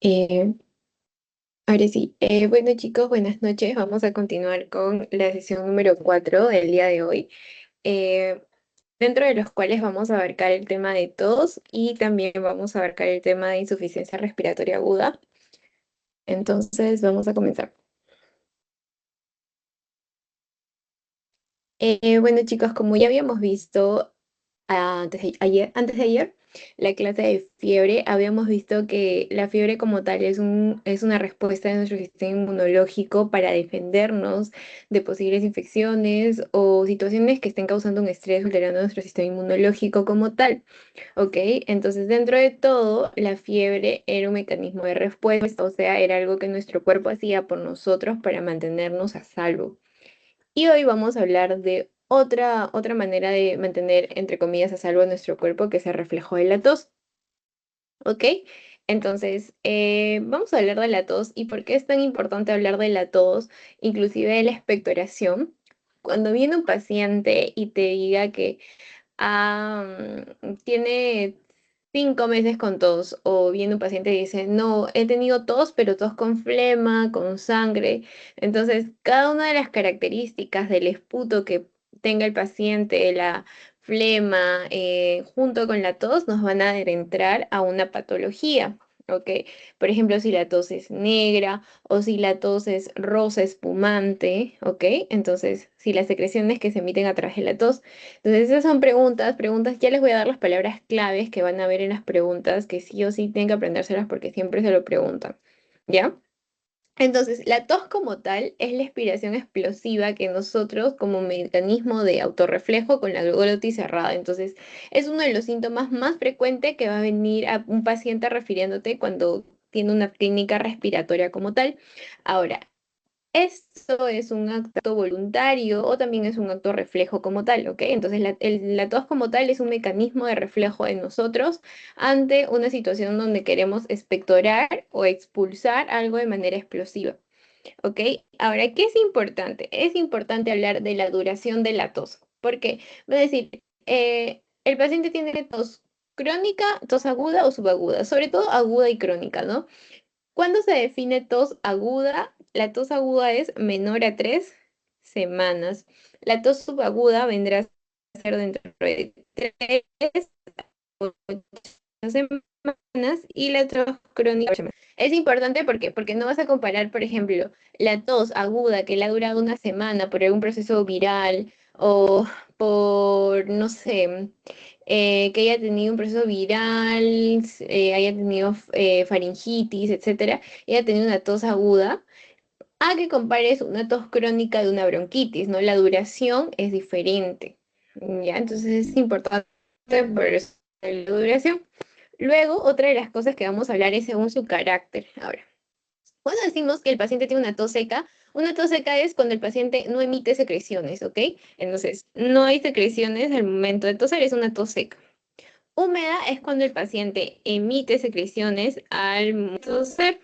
Eh, Ahora sí, bueno chicos, buenas noches. Vamos a continuar con la sesión número 4 del día de hoy, eh, dentro de los cuales vamos a abarcar el tema de tos y también vamos a abarcar el tema de insuficiencia respiratoria aguda. Entonces, vamos a comenzar. Bueno chicos, como ya habíamos visto antes de ayer, la clase de fiebre, habíamos visto que la fiebre como tal es una respuesta de nuestro sistema inmunológico para defendernos de posibles infecciones o situaciones que estén causando un estrés alterando nuestro sistema inmunológico como tal. ¿Ok? Entonces, dentro de todo, la fiebre era un mecanismo de respuesta, o sea, era algo que nuestro cuerpo hacía por nosotros para mantenernos a salvo. Y hoy vamos a hablar de otra manera de mantener, entre comillas, a salvo nuestro cuerpo, que se reflejó en la tos, ¿ok? Entonces, vamos a hablar de la tos y por qué es tan importante hablar de la tos, inclusive de la expectoración. Cuando viene un paciente y te diga que tiene 5 meses con tos, o viene un paciente y dice, no, he tenido tos, pero tos con flema, con sangre. Entonces, cada una de las características del esputo que tenga el paciente, la flema, junto con la tos, nos van a adentrar a una patología. ¿Ok? Por ejemplo, si la tos es negra o si la tos es rosa espumante, ¿ok? Entonces, si las secreciones que se emiten a través de la tos. Entonces, esas son preguntas. Ya les voy a dar las palabras claves que van a ver en las preguntas, que sí o sí tienen que aprendérselas porque siempre se lo preguntan. ¿Ya? Entonces, la tos como tal es la expiración explosiva que nosotros, como mecanismo de autorreflejo con la glotis cerrada. Entonces, es uno de los síntomas más frecuentes que va a venir a un paciente refiriéndote cuando tiene una clínica respiratoria como tal. Ahora, esto es un acto voluntario o también es un acto reflejo como tal, ¿ok? Entonces la tos como tal es un mecanismo de reflejo de nosotros ante una situación donde queremos expectorar o expulsar algo de manera explosiva, ¿ok? Ahora, ¿qué es importante? Es importante hablar de la duración de la tos, porque va a decir, el paciente tiene tos crónica, tos aguda o subaguda, sobre todo aguda y crónica, ¿no? ¿Cuándo se define tos aguda? La tos aguda es menor a 3 semanas. La tos subaguda vendrá a ser dentro de 3 semanas y la tos crónica. Es importante porque no vas a comparar, por ejemplo, la tos aguda que le ha durado una semana por algún proceso viral o por, no sé, que haya tenido un proceso viral, haya tenido faringitis, etcétera, y haya tenido una tos aguda, a que compares una tos crónica de una bronquitis, ¿no? La duración es diferente, ¿ya? Entonces es importante por eso la duración. Luego, otra de las cosas que vamos a hablar es según su carácter. Ahora, cuando decimos que el paciente tiene una tos seca es cuando el paciente no emite secreciones, ¿ok? Entonces, no hay secreciones al momento de toser, es una tos seca. Húmeda es cuando el paciente emite secreciones al momento de toser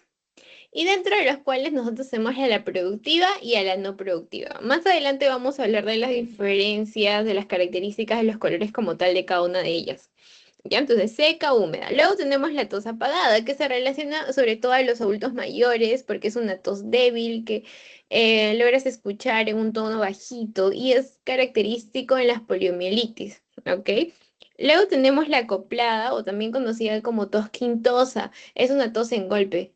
y dentro de los cuales nosotros hacemos a la productiva y a la no productiva. Más adelante vamos a hablar de las diferencias, de las características de los colores como tal de cada una de ellas. ¿Ya? Entonces, seca, húmeda. Luego tenemos la tos apagada, que se relaciona sobre todo a los adultos mayores, porque es una tos débil que logras escuchar en un tono bajito y es característico en las poliomielitis, ¿ok? Luego tenemos la acoplada, o también conocida como tos quintosa. Es una tos en golpe,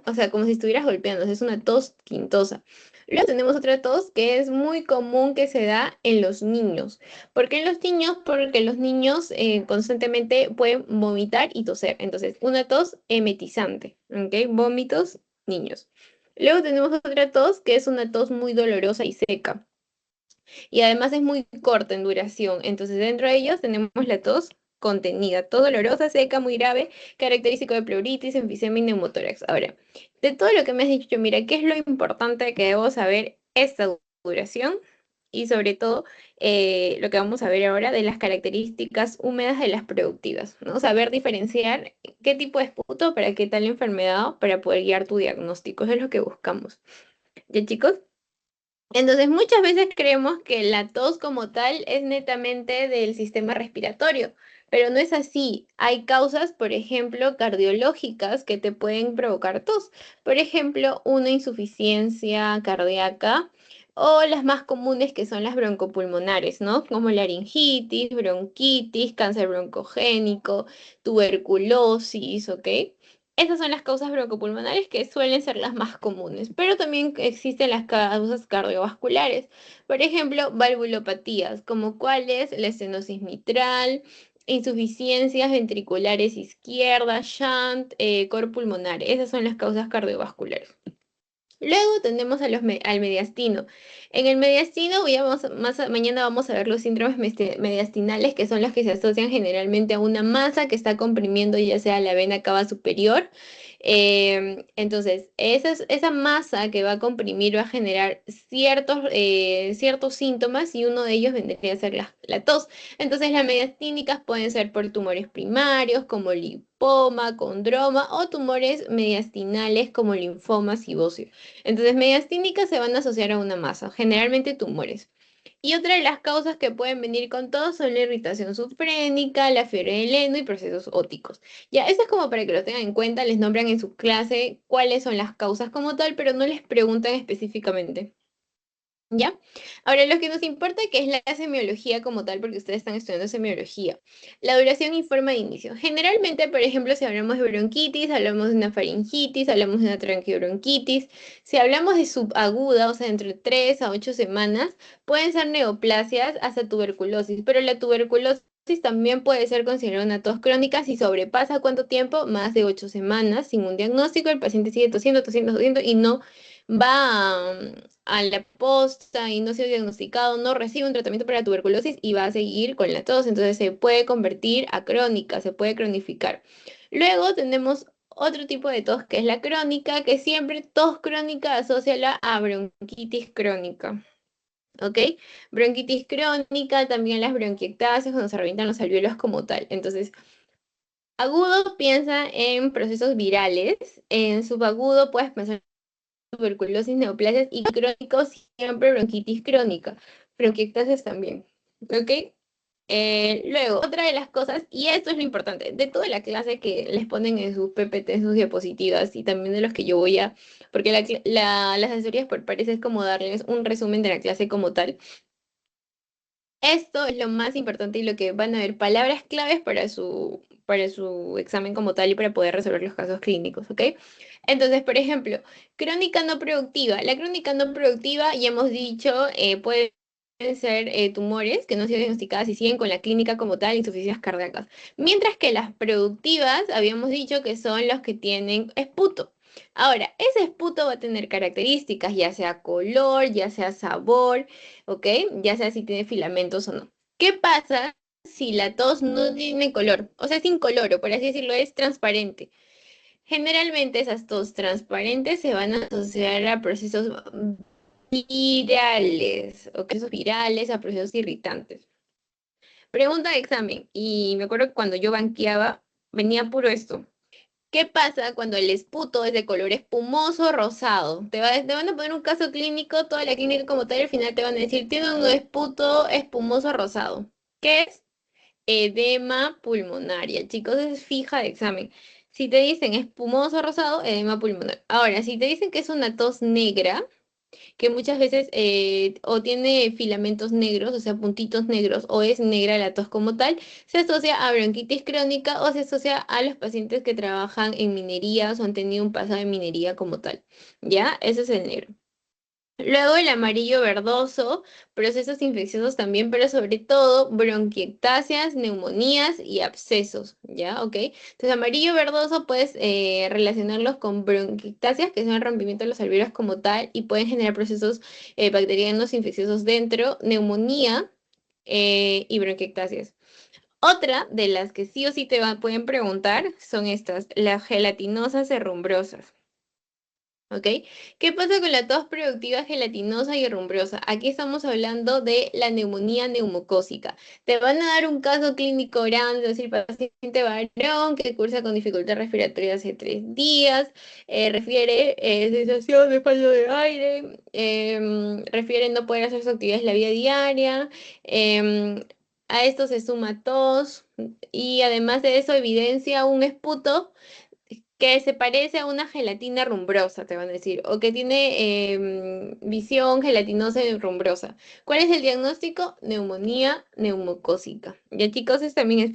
o sea, como si estuvieras golpeando, es una tos quintosa. Luego tenemos otra tos que es muy común que se da en los niños. ¿Por qué en los niños? Porque los niños constantemente pueden vomitar y toser. Entonces, una tos emetizante, ¿ok? Vómitos, niños. Luego tenemos otra tos que es una tos muy dolorosa y seca. Y además es muy corta en duración. Entonces, dentro de ellos tenemos la tos contenida, tos dolorosa, seca, muy grave, característico de pleuritis, enfisema y neumotórax. Ahora, de todo lo que me has dicho, mira, ¿qué es lo importante que debo saber esta duración? Y sobre todo, lo que vamos a ver ahora de las características húmedas de las productivas, ¿no? Saber diferenciar qué tipo de esputo para qué tal enfermedad para poder guiar tu diagnóstico. Eso es lo que buscamos. ¿Ya, chicos? Entonces, muchas veces creemos que la tos como tal es netamente del sistema respiratorio, Pero no es así. Hay causas, por ejemplo, cardiológicas que te pueden provocar tos. Por ejemplo, una insuficiencia cardíaca o las más comunes que son las broncopulmonares, ¿no? Como laringitis, bronquitis, cáncer broncogénico, tuberculosis, ¿ok? Esas son las causas broncopulmonares que suelen ser las más comunes, pero también existen las causas cardiovasculares. Por ejemplo, valvulopatías, como cuáles, la estenosis mitral, insuficiencias ventriculares izquierdas, shunt, cor pulmonar. Esas son las causas cardiovasculares. Luego tenemos al mediastino. En el mediastino, mañana vamos a ver los síndromes mediastinales, que son los que se asocian generalmente a una masa que está comprimiendo ya sea la vena cava superior. Entonces, esa masa que va a comprimir va a generar ciertos síntomas y uno de ellos vendría a ser la tos. Entonces, las mediastínicas pueden ser por tumores primarios como lipoma, condroma o tumores mediastinales como linfomas y bóceos. Entonces, mediastínicas se van a asociar a una masa, generalmente tumores. Y otra de las causas que pueden venir con todo son la irritación subfrénica, la fiebre del heno y procesos óticos. Ya, eso es como para que lo tengan en cuenta, les nombran en su clase cuáles son las causas como tal, pero no les preguntan específicamente. ¿Ya? Ahora, lo que nos importa que es la semiología como tal, porque ustedes están estudiando semiología. La duración y forma de inicio. Generalmente, por ejemplo, si hablamos de bronquitis, hablamos de una faringitis, hablamos de una tranquibronquitis. Si hablamos de subaguda, o sea, entre 3 a 8 semanas, pueden ser neoplasias hasta tuberculosis, pero la tuberculosis también puede ser considerada una tos crónica si sobrepasa cuánto tiempo, más de 8 semanas, sin un diagnóstico, el paciente sigue tosiendo, tosiendo, tosiendo y no va a la posta y no se ha diagnosticado, no recibe un tratamiento para la tuberculosis y va a seguir con la tos. Entonces se puede convertir a crónica, se puede cronificar. Luego tenemos otro tipo de tos que es la crónica, que siempre tos crónica asóciala a bronquitis crónica. ¿Ok? Bronquitis crónica, también las bronquiectasias cuando se revientan los alvéolos como tal. Entonces, agudo piensa en procesos virales, en subagudo puedes pensar tuberculosis, neoplasias y crónicos, siempre bronquitis crónica, bronquiectasias también, ¿ok? Luego, otra de las cosas, y esto es lo importante, de toda la clase que les ponen en sus PPT, en sus diapositivas, y también de los que yo voy a, porque las asesorías por pares es como darles un resumen de la clase como tal. Esto es lo más importante y lo que van a ver palabras claves para su examen como tal y para poder resolver los casos clínicos, ¿ok? Entonces, por ejemplo, crónica no productiva. La crónica no productiva, ya hemos dicho, pueden ser tumores que no han sido diagnosticadas y siguen con la clínica como tal, insuficiencias cardíacas. Mientras que las productivas, habíamos dicho que son los que tienen esputo. Ahora, ese esputo va a tener características, ya sea color, ya sea sabor, ¿ok? Ya sea si tiene filamentos o no. ¿Qué pasa si la tos no tiene color? O sea, es incoloro, por así decirlo, es transparente. Generalmente esas tos transparentes se van a asociar a procesos virales, o procesos virales, a procesos irritantes. Pregunta de examen, y me acuerdo que cuando yo banqueaba, venía puro esto. ¿Qué pasa cuando el esputo es de color espumoso rosado? Te van a poner un caso clínico, toda la clínica como tal, y al final te van a decir, tiene un esputo espumoso rosado. ¿Qué es? Edema pulmonar. Chicos, es fija de examen. Si te dicen espumoso rosado, edema pulmonar. Ahora, si te dicen que es una tos negra, que muchas veces o tiene filamentos negros, o sea, puntitos negros, o es negra la tos como tal, se asocia a bronquitis crónica o se asocia a los pacientes que trabajan en minerías o han tenido un pasado en minería como tal. ¿Ya? Ese es el negro. Luego el amarillo verdoso, procesos infecciosos también, pero sobre todo bronquiectasias, neumonías y abscesos, ¿ya? ¿Ok? Entonces amarillo verdoso puedes relacionarlos con bronquiectasias, que son el rompimiento de los alvéolos como tal, y pueden generar procesos bacterianos infecciosos dentro, neumonía y bronquiectasias. Otra de las que sí o sí pueden preguntar son estas, las gelatinosas herrumbrosas. ¿Ok? ¿Qué pasa con la tos productiva gelatinosa y herrumbrosa? Aquí estamos hablando de la neumonía neumocócica. Te van a dar un caso clínico grande, es decir, paciente varón que cursa con dificultad respiratoria hace 3 días, refiere sensación de falta de aire, refiere no poder hacer sus actividades la vida diaria, A esto se suma tos y además de eso evidencia un esputo que se parece a una gelatina rumbrosa, te van a decir, o que tiene visión gelatinosa y rumbrosa. ¿Cuál es el diagnóstico? Neumonía neumocócica. Ya chicos, eso también es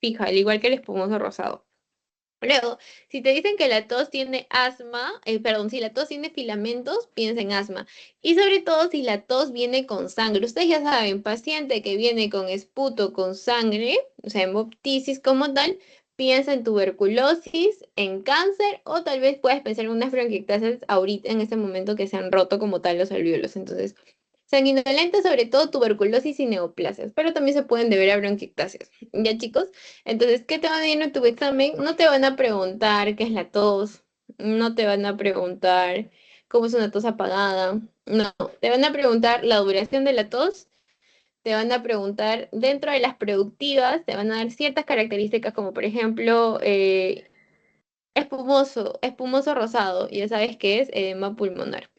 fija, al igual que el espumoso rosado. Luego, si te dicen que la tos tiene asma, perdón, si la tos tiene filamentos, piensa en asma. Y sobre todo si la tos viene con sangre. Ustedes ya saben, paciente que viene con esputo con sangre, o sea, hemoptisis como tal, piensa en tuberculosis, en cáncer, o tal vez puedes pensar en unas bronquiectasias ahorita en este momento que se han roto como tal los alvéolos. Entonces, sanguinolenta, sobre todo tuberculosis y neoplasias, pero también se pueden deber a bronquiectasias. ¿Ya, chicos? Entonces, ¿qué te van a ir en tu examen? No te van a preguntar qué es la tos, no te van a preguntar cómo es una tos apagada, no, te van a preguntar la duración de la tos, te van a preguntar dentro de las productivas, te van a dar ciertas características como por ejemplo espumoso rosado, y ya sabes qué es edema pulmonar.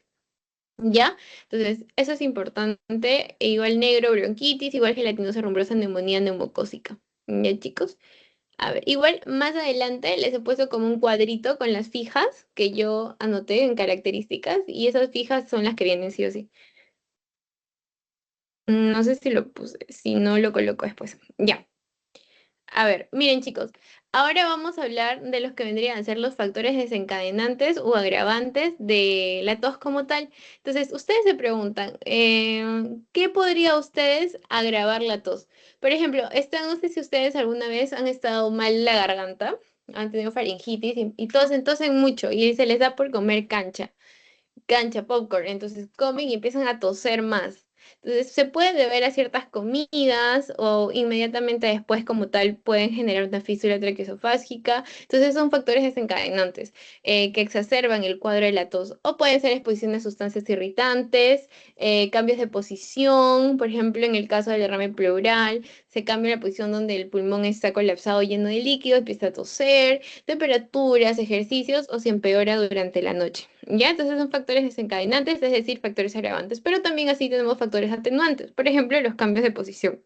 ¿Ya? Entonces, eso es importante. E igual negro, bronquitis, igual gelatinosa rumbrosa, neumonía neumocócica. ¿Ya, chicos? A ver, igual más adelante les he puesto como un cuadrito con las fijas que yo anoté en características y esas fijas son las que vienen sí o sí. No sé si lo puse, si no lo coloco después. Ya. A ver, miren chicos, ahora vamos a hablar de los que vendrían a ser los factores desencadenantes o agravantes de la tos como tal. Entonces, ustedes se preguntan, ¿qué podría a ustedes agravar la tos? Por ejemplo, no sé si ustedes alguna vez han estado mal en la garganta, han tenido faringitis y tosen mucho y se les da por comer popcorn, entonces comen y empiezan a toser más. Entonces se puede deber a ciertas comidas o inmediatamente después como tal pueden generar una fisura traqueosofágica. Entonces son factores desencadenantes que exacerban el cuadro de la tos o pueden ser exposición a sustancias irritantes, cambios de posición, por ejemplo en el caso del derrame pleural, se cambia la posición donde el pulmón está colapsado lleno de líquido, empieza a toser, temperaturas, ejercicios o se empeora durante la noche. ¿Ya? Entonces son factores desencadenantes, es decir, factores agravantes, pero también así tenemos factores atenuantes, por ejemplo, los cambios de posición.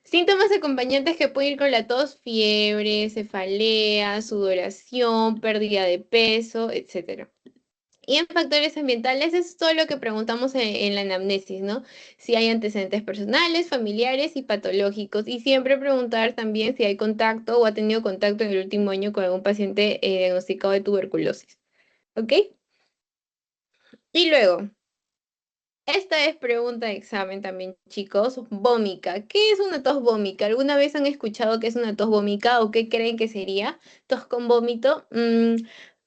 Síntomas acompañantes que pueden ir con la tos, fiebre, cefalea, sudoración, pérdida de peso, etcétera. Y en factores ambientales es todo lo que preguntamos en la anamnesis, ¿no? Si hay antecedentes personales, familiares y patológicos. Y siempre preguntar también si hay contacto o ha tenido contacto en el último año con algún paciente diagnosticado de tuberculosis. ¿Ok? Y luego, esta es pregunta de examen también, chicos. Vómica. ¿Qué es una tos vómica? ¿Alguna vez han escuchado qué es una tos vómica o qué creen que sería? ¿Tos con vómito?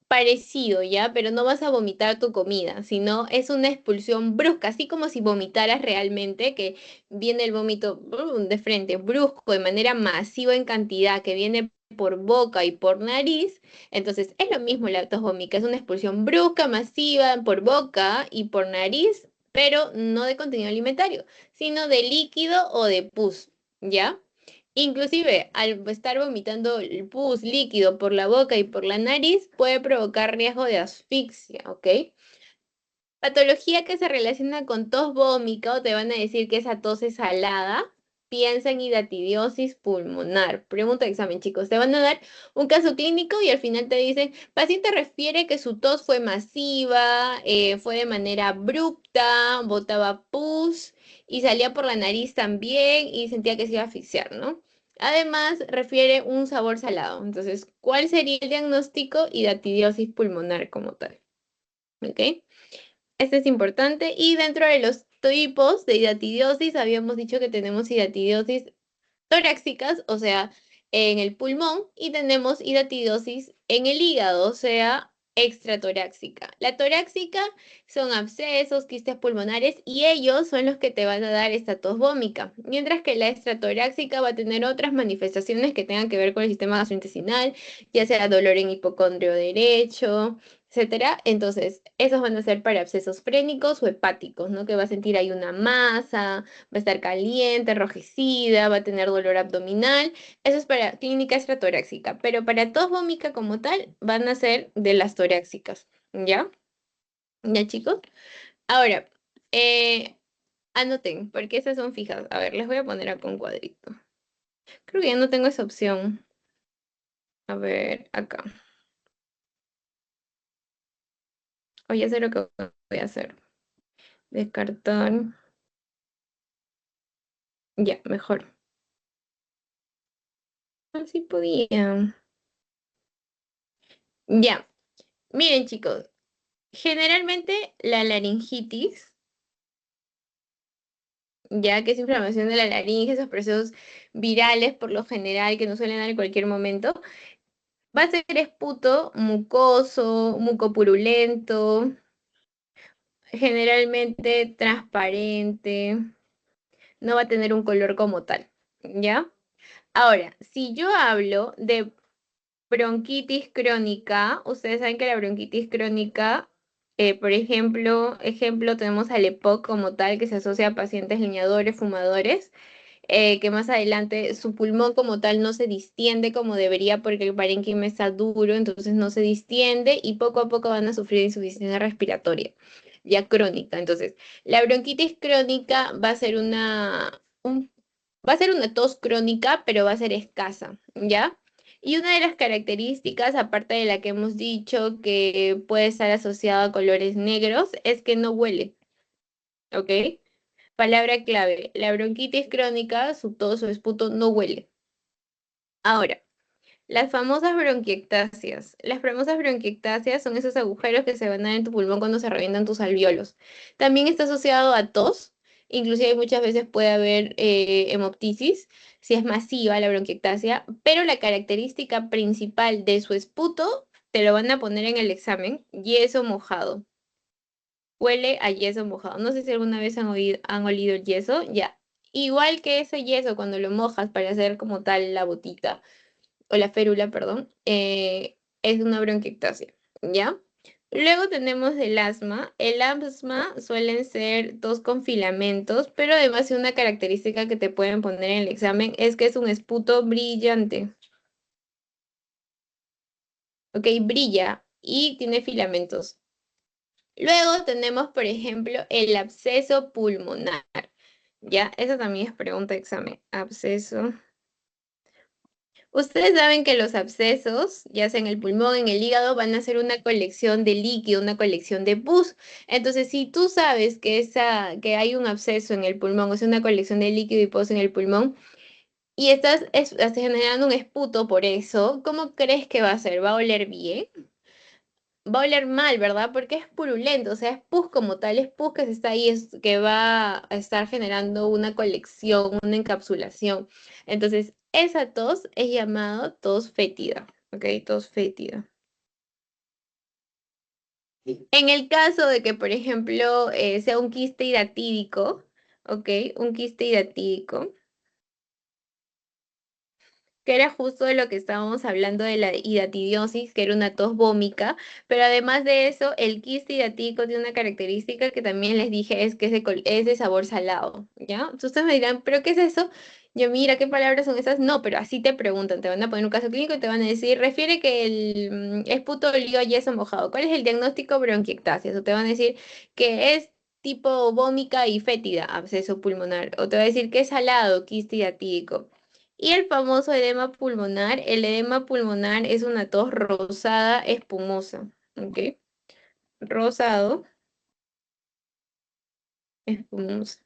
Parecido, ¿ya? Pero no vas a vomitar tu comida, sino es una expulsión brusca, así como si vomitaras realmente, que viene el vómito de frente, brusco, de manera masiva en cantidad, que viene por boca y por nariz. Entonces, es lo mismo la tos vómica, es una expulsión brusca, masiva, por boca y por nariz, pero no de contenido alimentario, sino de líquido o de pus, ¿ya? Inclusive, al estar vomitando el pus líquido por la boca y por la nariz, puede provocar riesgo de asfixia, ¿ok? Patología que se relaciona con tos vómica o te van a decir que esa tos es salada. Piensa en hidatidiosis pulmonar. Pregunta de examen, chicos. Te van a dar un caso clínico y al final te dicen, paciente refiere que su tos fue masiva, fue de manera abrupta, botaba pus y salía por la nariz también y sentía que se iba a asfixiar, ¿no? Además, refiere un sabor salado. Entonces, ¿cuál sería el diagnóstico? Hidatidiosis pulmonar como tal. ¿Ok? Este es importante. Y dentro de los tipos de hidatidiosis, habíamos dicho que tenemos hidatidiosis torácicas, o sea, en el pulmón, y tenemos hidatidiosis en el hígado, o sea, extratorácica. La torácica son abscesos, quistes pulmonares, y ellos son los que te van a dar esta tos vómica, mientras que la extratorácica va a tener otras manifestaciones que tengan que ver con el sistema gastrointestinal, ya sea dolor en hipocondrio derecho, etcétera. Entonces, esos van a ser para abscesos frénicos o hepáticos, ¿no? Que va a sentir ahí una masa, va a estar caliente, enrojecida, va a tener dolor abdominal. Eso es para clínica extratorácica, pero para tos vómica como tal van a ser de las torácicas, ¿ya? ¿Ya, chicos? Ahora, Anoten, porque esas son fijas. A ver, les voy a poner acá un cuadrito. Creo que ya no tengo esa opción. A ver, acá. O ya sé lo que voy a hacer. Descartar. Ya, mejor. Así podía. Ya. Miren, chicos. Generalmente la laringitis, ya que es inflamación de la laringe, esos procesos virales por lo general que nos suelen dar en cualquier momento, va a ser esputo, mucoso, mucopurulento, generalmente transparente, no va a tener un color como tal, ¿ya? Ahora, si yo hablo de bronquitis crónica, ustedes saben que la bronquitis crónica, por ejemplo, tenemos al EPOC como tal, que se asocia a pacientes leñadores, fumadores, que más adelante su pulmón como tal no se distiende como debería porque el parénquima está duro, entonces no se distiende y poco a poco van a sufrir insuficiencia respiratoria, ya crónica. Entonces, la bronquitis crónica va a ser va a ser una tos crónica, pero va a ser escasa, ¿ya? Y una de las características, aparte de la que hemos dicho que puede estar asociada a colores negros, es que no huele, ¿ok? Palabra clave, la bronquitis crónica, su tos o esputo no huele. Ahora, las famosas bronquiectasias. Las famosas bronquiectasias son esos agujeros que se van a dar en tu pulmón cuando se revientan tus alvéolos. También está asociado a tos, inclusive muchas veces puede haber hemoptisis, si es masiva la bronquiectasia, pero la característica principal de su esputo, te lo van a poner en el examen, yeso mojado. Huele a yeso mojado. No sé si alguna vez han olido el yeso, ya. Igual que ese yeso cuando lo mojas para hacer como tal la botita o la férula, perdón, es una bronquiectasia, ¿ya? Luego tenemos el asma. El asma suelen ser tos con filamentos, pero además una característica que te pueden poner en el examen es que es un esputo brillante, ¿ok? Brilla y tiene filamentos. Luego tenemos, por ejemplo, el absceso pulmonar. Ya, esa también es pregunta de examen. Absceso. Ustedes saben que los abscesos, ya sea en el pulmón, en el hígado, van a ser una colección de líquido, una colección de pus. Entonces, si tú sabes que hay un absceso en el pulmón, o sea, una colección de líquido y pus en el pulmón, y estás generando un esputo por eso, ¿cómo crees que va a ser? ¿Va a oler bien? Va a oler mal, ¿verdad? Porque es purulento, o sea, es pus como tal, es pus que se está ahí, es que va a estar generando una colección, una encapsulación. Entonces, esa tos es llamado tos fétida, ¿ok? Tos fétida. En el caso de que, por ejemplo, sea un quiste hidatídico, ¿ok? Un quiste hidatídico. Que era justo de lo que estábamos hablando de la hidatidiosis, que era una tos vómica, pero además de eso, el quiste hidatídico tiene una característica que también les dije, es que es de sabor salado, ¿ya? Entonces ustedes me dirán, ¿pero qué es eso? Yo, mira, ¿qué palabras son esas? No, pero así te preguntan, te van a poner un caso clínico y te van a decir, refiere que el esputo olió a yeso mojado. ¿Cuál es el diagnóstico? Bronquiectasia. O te van a decir que es tipo vómica y fétida, absceso pulmonar. O te va a decir que es salado, quiste hidatídico. Y el famoso edema pulmonar, el edema pulmonar es una tos rosada espumosa, ¿ok? Rosado, espumosa.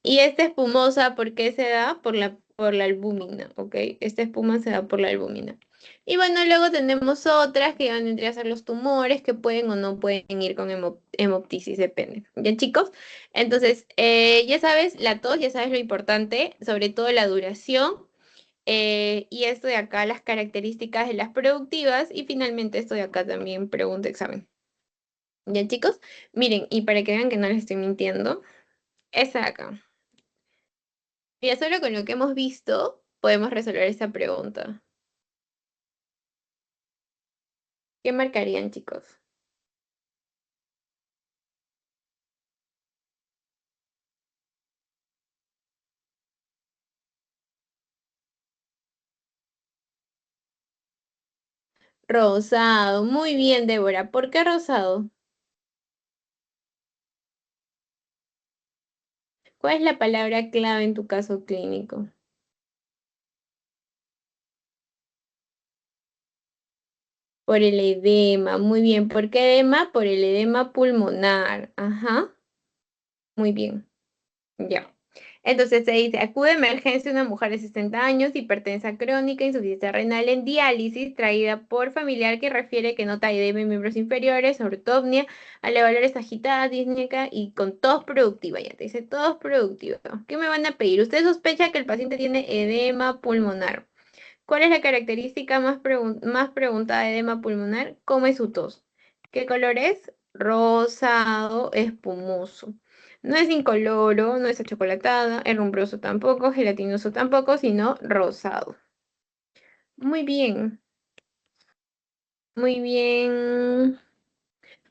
Y esta espumosa, ¿por qué se da? Por la albúmina, ¿ok? Esta espuma se da por la albúmina. Y bueno, luego tenemos otras que van a entrar a ser los tumores que pueden o no pueden ir con hemoptisis, depende. ¿Ya, chicos? Entonces, ya sabes, la tos, ya sabes lo importante, sobre todo la duración. Y esto de acá, las características de las productivas. Y finalmente esto de acá también, pregunta examen. ¿Ya, chicos? Miren, y para que vean que no les estoy mintiendo, esta de acá. Ya solo con lo que hemos visto podemos resolver esta pregunta. ¿Qué marcarían, chicos? Rosado. Muy bien, Débora. ¿Por qué rosado? ¿Cuál es la palabra clave en tu caso clínico? Por el edema, muy bien. ¿Por qué edema? Por el edema pulmonar. Ajá, muy bien. Ya. Entonces se dice, acude a emergencia una mujer de 60 años, hipertensa crónica, insuficiencia renal en diálisis, traída por familiar que refiere que nota edema en miembros inferiores, ortopnia, a la valores agitada, disnéica y con tos productiva. Ya te dice tos productiva. ¿Qué me van a pedir? Usted sospecha que el paciente tiene edema pulmonar. ¿Cuál es la característica más preguntada de edema pulmonar? ¿Cómo es su tos? ¿Qué color es? Rosado, espumoso. No es incoloro, no es achocolatada, es rumbroso tampoco, gelatinoso tampoco, sino rosado. Muy bien, muy bien.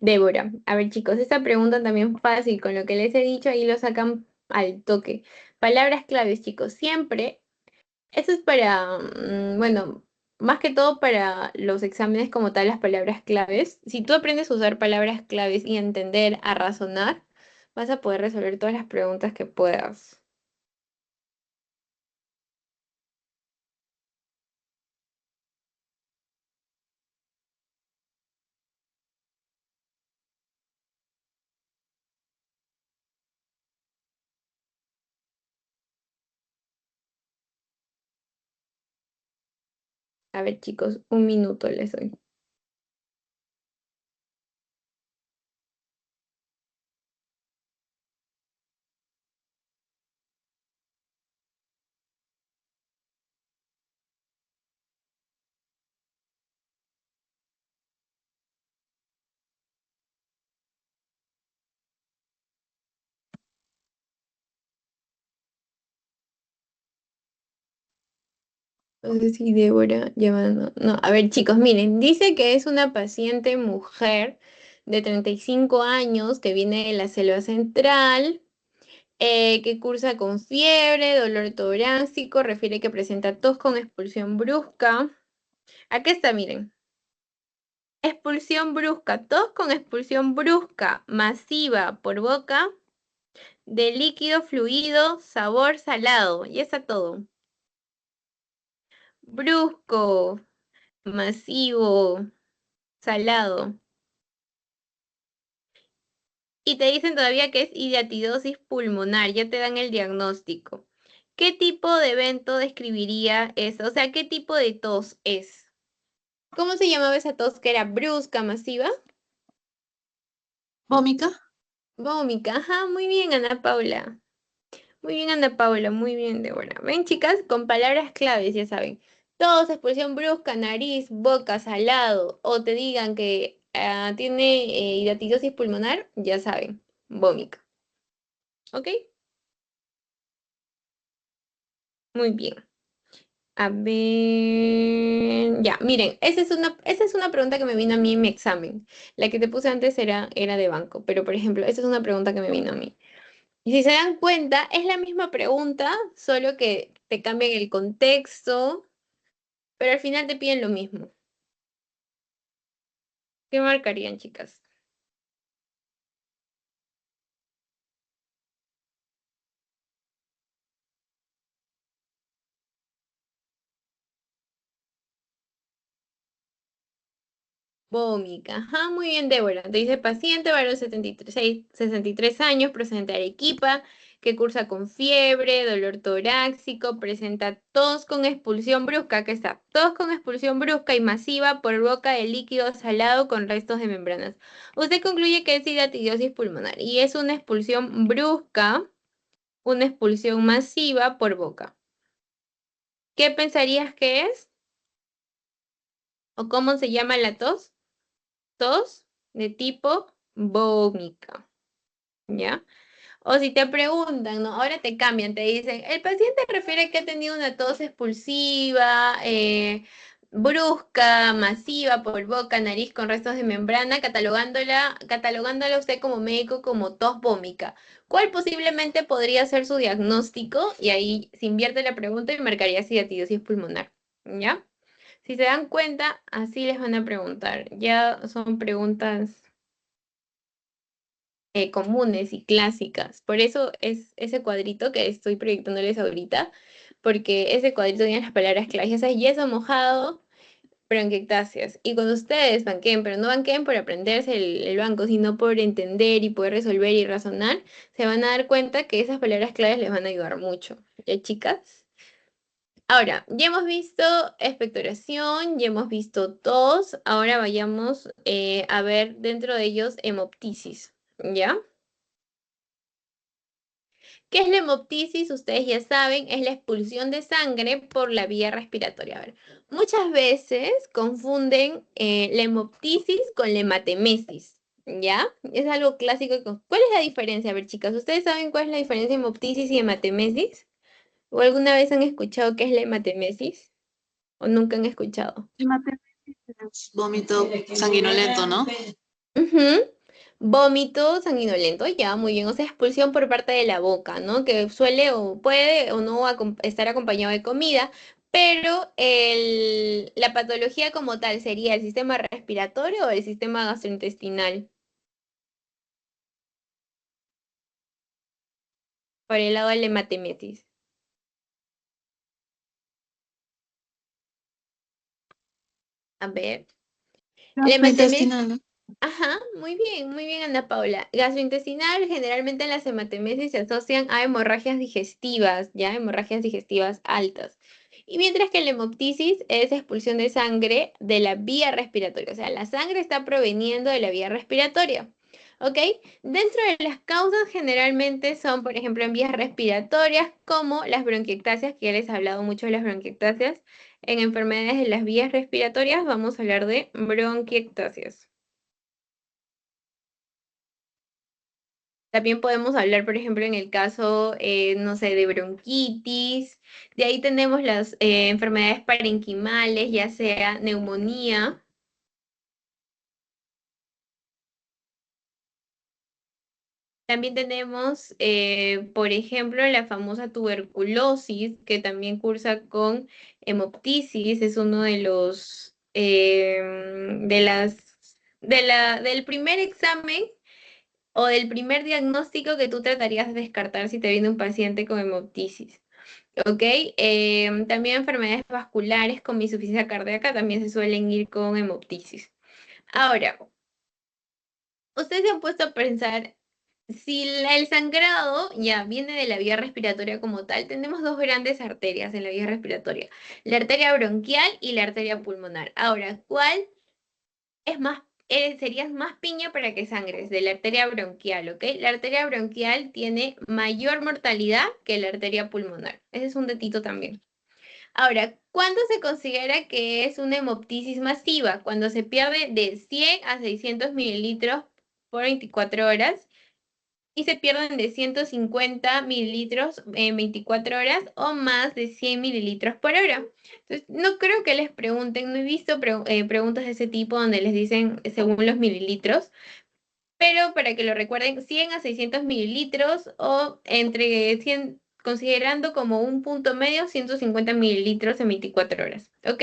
Débora, a ver chicos, esta pregunta también fácil, con lo que les he dicho, ahí lo sacan al toque. Palabras claves, chicos, siempre. Eso es para, bueno, más que todo para los exámenes como tal, las palabras claves. Si tú aprendes a usar palabras claves y a entender, a razonar, vas a poder resolver todas las preguntas que puedas. A ver, chicos, un minuto les doy. No sé si Débora lleva, no. No, a ver, chicos, miren, dice que es una paciente mujer de 35 años que viene de la selva central. Que cursa con fiebre, dolor torácico, refiere que presenta tos con expulsión brusca. Aquí está, miren. Expulsión brusca, tos con expulsión brusca, masiva por boca, de líquido fluido, sabor salado. Y está todo. Brusco, masivo, salado. Y te dicen todavía que es hidratidosis pulmonar, ya te dan el diagnóstico. ¿Qué tipo de evento describiría eso? O sea, ¿qué tipo de tos es? ¿Cómo se llamaba esa tos que era brusca, masiva? Vómica. Vómica. Ajá, muy bien, Ana Paula. Muy bien, Ana Paula, muy bien, Débora. Ven, chicas, con palabras claves, ya saben. Tos, expulsión brusca, nariz, boca, salado, o te digan que tiene hidatidosis pulmonar, ya saben, vómica. ¿Ok? Muy bien. A ver, ya, miren, esa es una pregunta que me vino a mí en mi examen. La que te puse antes era de banco, pero por ejemplo, esa es una pregunta que me vino a mí. Y si se dan cuenta, es la misma pregunta, solo que te cambian el contexto, pero al final te piden lo mismo. ¿Qué marcarían, chicas? Vómica. Ajá, muy bien, Débora. Te dice paciente, varón 63 años, procedente de Arequipa, que cursa con fiebre, dolor torácico, presenta tos con expulsión brusca, que está, tos con expulsión brusca y masiva por boca de líquido salado con restos de membranas. Usted concluye que es hidatidosis pulmonar y es una expulsión brusca, una expulsión masiva por boca. ¿Qué pensarías que es? ¿O cómo se llama la tos? Tos de tipo vómica, ¿ya? O si te preguntan, ¿no? Ahora te cambian, te dicen, el paciente refiere que ha tenido una tos expulsiva, brusca, masiva por boca, nariz con restos de membrana, catalogándola usted como médico como tos vómica. ¿Cuál posiblemente podría ser su diagnóstico? Y ahí se invierte la pregunta y marcaría acidosis pulmonar, ¿ya? Si se dan cuenta, así les van a preguntar. Ya son preguntas comunes y clásicas. Por eso es ese cuadrito que estoy proyectándoles ahorita, porque ese cuadrito tiene las palabras claves. Ya sabes, yeso mojado, bronquiectasias. Y cuando ustedes banqueen, pero no banqueen por aprenderse el banco, sino por entender y poder resolver y razonar, se van a dar cuenta que esas palabras claves les van a ayudar mucho. ¿Ya, chicas? Ahora, ya hemos visto expectoración, ya hemos visto tos, ahora vayamos a ver dentro de ellos hemoptisis, ¿ya? ¿Qué es la hemoptisis? Ustedes ya saben, es la expulsión de sangre por la vía respiratoria. A ver, muchas veces confunden la hemoptisis con la hematemesis, ¿ya? Es algo clásico. ¿Cuál es la diferencia? A ver, chicas, ¿ustedes saben cuál es la diferencia de hemoptisis y hematemesis? ¿O alguna vez han escuchado qué es la hematemesis? ¿O nunca han escuchado? Vómito sanguinolento, ¿no? Ujú. Vómito sanguinolento, ya, muy bien. O sea, expulsión por parte de la boca, ¿no? Que suele o puede o no estar acompañado de comida, pero la patología como tal sería el sistema respiratorio o el sistema gastrointestinal, por el lado de la hematemesis. A ver, la hematemesis. Gastrointestinal, ¿no? Ajá, muy bien, Ana Paula. Gastrointestinal, generalmente en las hematemesis se asocian a hemorragias digestivas, ya, hemorragias digestivas altas. Y mientras que la hemoptisis es expulsión de sangre de la vía respiratoria, o sea, la sangre está proveniendo de la vía respiratoria. ¿Ok? Dentro de las causas generalmente son, por ejemplo, en vías respiratorias, como las bronquiectasias, que ya les he hablado mucho de las bronquiectasias. En enfermedades de las vías respiratorias vamos a hablar de bronquiectasias. También podemos hablar, por ejemplo, en el caso, no sé, de bronquitis. De ahí tenemos las enfermedades parenquimales, ya sea neumonía. También tenemos, por ejemplo, la famosa tuberculosis, que también cursa con hemoptisis. Es uno de los, del primer examen o del primer diagnóstico que tú tratarías de descartar si te viene un paciente con hemoptisis. ¿Ok? También enfermedades vasculares con insuficiencia cardíaca también se suelen ir con hemoptisis. Ahora, ustedes se han puesto a pensar, si el sangrado ya viene de la vía respiratoria como tal, tenemos dos grandes arterias en la vía respiratoria, la arteria bronquial y la arteria pulmonar. Ahora, ¿cuál es más, serías más piña para que sangres? De la arteria bronquial, ¿ok? La arteria bronquial tiene mayor mortalidad que la arteria pulmonar. Ese es un datito también. Ahora, ¿cuándo se considera que es una hemoptisis masiva? Cuando se pierde de 100 a 600 mililitros por 24 horas y se pierden de 150 mililitros en 24 horas o más de 100 mililitros por hora. Entonces, no creo que les pregunten, no he visto preguntas de ese tipo donde les dicen según los mililitros, pero para que lo recuerden, 100 a 600 mililitros o entre 100, considerando como un punto medio, 150 mililitros en 24 horas, ¿ok?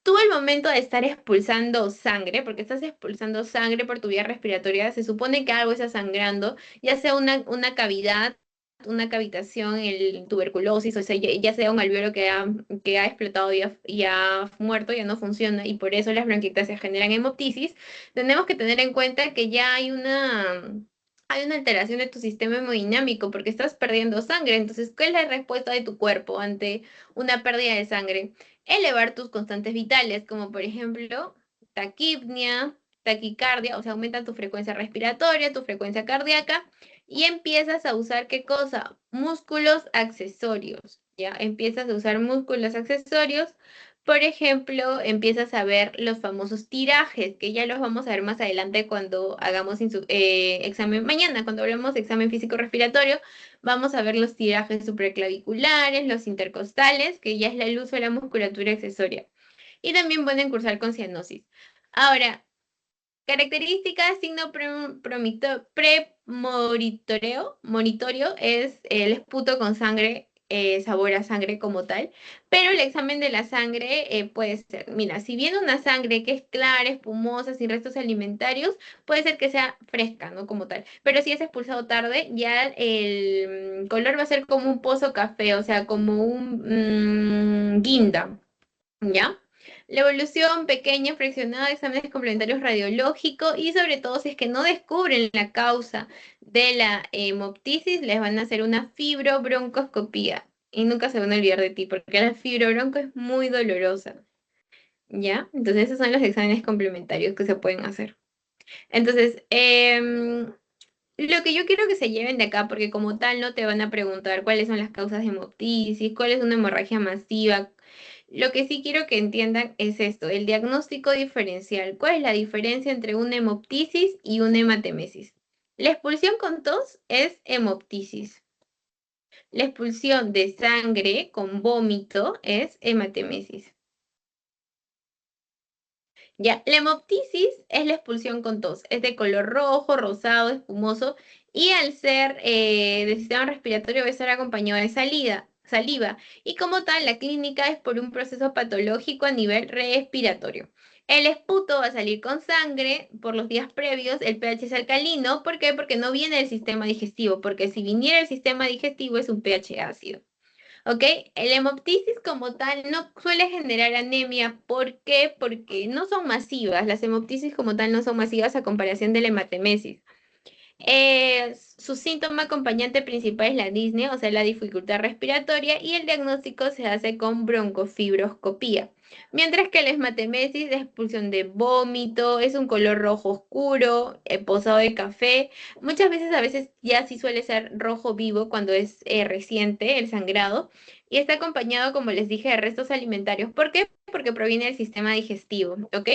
Tú al momento de estar expulsando sangre, porque estás expulsando sangre por tu vía respiratoria, se supone que algo está sangrando, ya sea una cavidad, una cavitación, el tuberculosis, o sea, ya sea un alveolo que ha explotado y ha muerto, ya no funciona, y por eso las bronquiectasias generan hemoptisis. Tenemos que tener en cuenta que ya hay una alteración de tu sistema hemodinámico porque estás perdiendo sangre. Entonces, ¿cuál es la respuesta de tu cuerpo ante una pérdida de sangre? Elevar tus constantes vitales, como por ejemplo taquipnia, taquicardia, o sea, aumenta tu frecuencia respiratoria, tu frecuencia cardíaca, y empiezas a usar ¿qué cosa? Músculos accesorios, ¿ya? Empiezas a usar músculos accesorios. Por ejemplo, empiezas a ver los famosos tirajes, que ya los vamos a ver más adelante cuando hagamos examen mañana, cuando hablemos de examen físico respiratorio. Vamos a ver los tirajes supraclaviculares, los intercostales, que ya es el uso de la musculatura accesoria. Y también pueden cursar con cianosis. Ahora, características, signo premonitorio es el esputo con sangre sabor a sangre como tal, pero el examen de la sangre puede ser, mira, si viene una sangre que es clara, espumosa, sin restos alimentarios, puede ser que sea fresca, ¿no? Como tal, pero si es expulsado tarde, ya el color va a ser como un pozo café, o sea, como un guinda. ¿Ya? La evolución pequeña, fraccionada, exámenes complementarios radiológicos y sobre todo si es que no descubren la causa de la hemoptisis, les van a hacer una fibrobroncoscopía. Y nunca se van a olvidar de ti, porque la fibrobronco es muy dolorosa. ¿Ya? Entonces esos son los exámenes complementarios que se pueden hacer. Entonces, lo que yo quiero que se lleven de acá, porque como tal no te van a preguntar cuáles son las causas de hemoptisis, cuál es una hemorragia masiva. Lo que sí quiero que entiendan es esto, el diagnóstico diferencial. ¿Cuál es la diferencia entre una hemoptisis y una hematemesis? La expulsión con tos es hemoptisis. La expulsión de sangre con vómito es hematemesis. Ya, la hemoptisis es la expulsión con tos. Es de color rojo, rosado, espumoso y al ser del sistema respiratorio debe ser acompañado de saliva. Y como tal, la clínica es por un proceso patológico a nivel respiratorio. El esputo va a salir con sangre por los días previos, el pH es alcalino. ¿Por qué? Porque no viene del sistema digestivo, porque si viniera del sistema digestivo es un pH ácido. ¿Ok? El hemoptisis como tal no suele generar anemia. ¿Por qué? Porque no son masivas. Las hemoptisis como tal no son masivas a comparación de la hematemesis. Su síntoma acompañante principal es la disnea, o sea, la dificultad respiratoria, y el diagnóstico se hace con broncofibroscopía. Mientras que la esmatemesis es expulsión de vómito, es un color rojo oscuro, posado de café. A veces ya sí suele ser rojo vivo cuando es reciente el sangrado, y está acompañado, como les dije, de restos alimentarios. ¿Por qué? Porque proviene del sistema digestivo, ¿ok?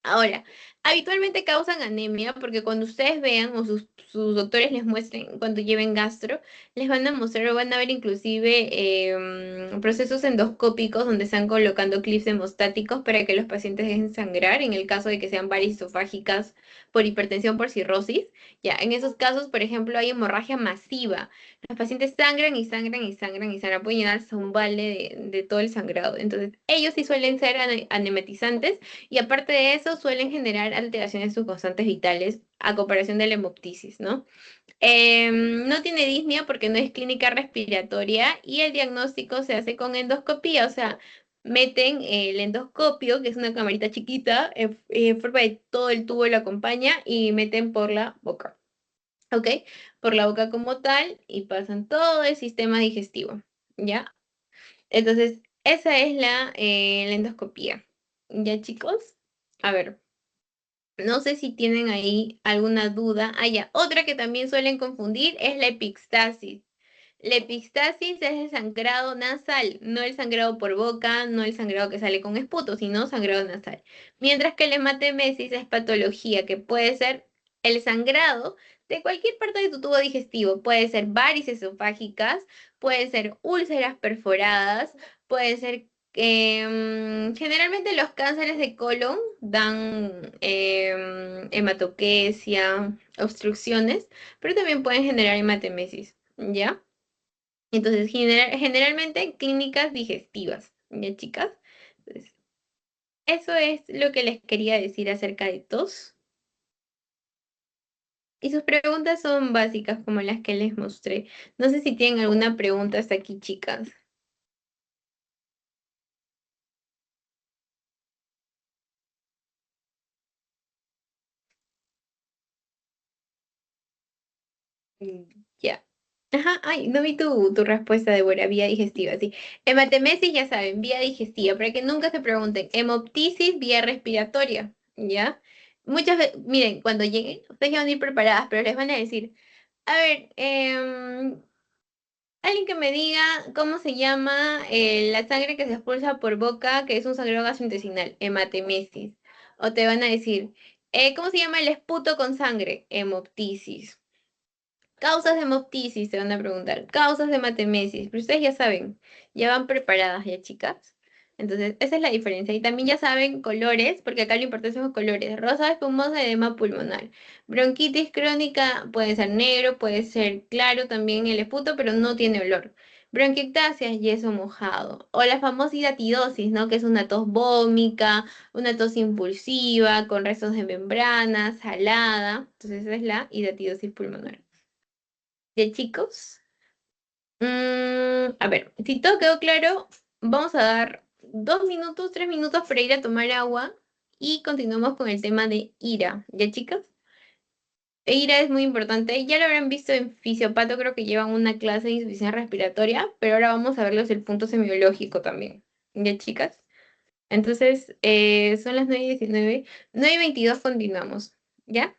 Ahora, habitualmente causan anemia porque cuando ustedes vean o sus doctores les muestren cuando lleven gastro, les van a mostrar o van a ver inclusive procesos endoscópicos donde están colocando clips hemostáticos para que los pacientes dejen sangrar en el caso de que sean varices esofágicas por hipertensión por cirrosis. Ya, en esos casos, por ejemplo, hay hemorragia masiva. Los pacientes sangran y sangran y sangran y sangran, pueden llenarse un balde de todo el sangrado. Entonces, ellos sí suelen ser anematizantes y aparte de eso, suelen generar alteraciones en sus constantes vitales a comparación de la hemoptisis, ¿no? No tiene disnea porque no es clínica respiratoria y el diagnóstico se hace con endoscopía, o sea, meten el endoscopio, que es una camarita chiquita, en forma de todo el tubo lo acompaña y meten por la boca, ¿ok? Por la boca como tal y pasan todo el sistema digestivo, ¿ya? Entonces, esa es la endoscopía. ¿Ya, chicos? A ver, no sé si tienen ahí alguna duda. Ah, ya. Otra que también suelen confundir es la epistasis. La epistasis es el sangrado nasal, no el sangrado por boca, no el sangrado que sale con esputo, sino sangrado nasal. Mientras que la hematemesis es patología que puede ser el sangrado de cualquier parte de tu tubo digestivo. Puede ser varices esofágicas, puede ser úlceras perforadas, puede ser generalmente los cánceres de colon dan hematoquesia, obstrucciones, pero también pueden generar hematemesis, ¿ya? Entonces, generalmente clínicas digestivas, ¿ya, chicas? Entonces, eso es lo que les quería decir acerca de tos. Y sus preguntas son básicas como las que les mostré. No sé si tienen alguna pregunta hasta aquí, chicas. Ya. Ajá, ay, no vi tu respuesta, Débora, vía digestiva, sí. Hematemesis, ya saben, vía digestiva, para que nunca se pregunten. Hemoptisis, vía respiratoria, ¿ya? Muchas veces, miren, cuando lleguen, ustedes ya van a ir preparadas, pero les van a decir, a ver, alguien que me diga cómo se llama la sangre que se expulsa por boca, que es un sangrado gastrointestinal, hematemesis. O te van a decir, ¿cómo se llama el esputo con sangre? Hemoptisis. Causas de hemoptisis, te van a preguntar. Causas de hematemesis. Pero ustedes ya saben, ya van preparadas ya, chicas. Entonces, esa es la diferencia. Y también ya saben colores, porque acá lo importante son los colores. Rosa espumosa, edema pulmonar. Bronquitis crónica puede ser negro, puede ser claro también el esputo, pero no tiene olor. Bronquiectasia, yeso mojado. O la famosa hidatidosis, ¿no? Que es una tos vómica, una tos impulsiva, con restos de membrana, salada. Entonces esa es la hidatidosis pulmonar. ¿Ya, chicos? A ver, si todo quedó claro, vamos a dar 2 minutos, 3 minutos para ir a tomar agua y continuamos con el tema de ira. ¿Ya, chicas? Ira es muy importante. Ya lo habrán visto en fisiopato, creo que llevan una clase de insuficiencia respiratoria, pero ahora vamos a verlos el punto semiológico también. ¿Ya, chicas? Entonces, son las 9:19. 9:22 continuamos. ¿Ya?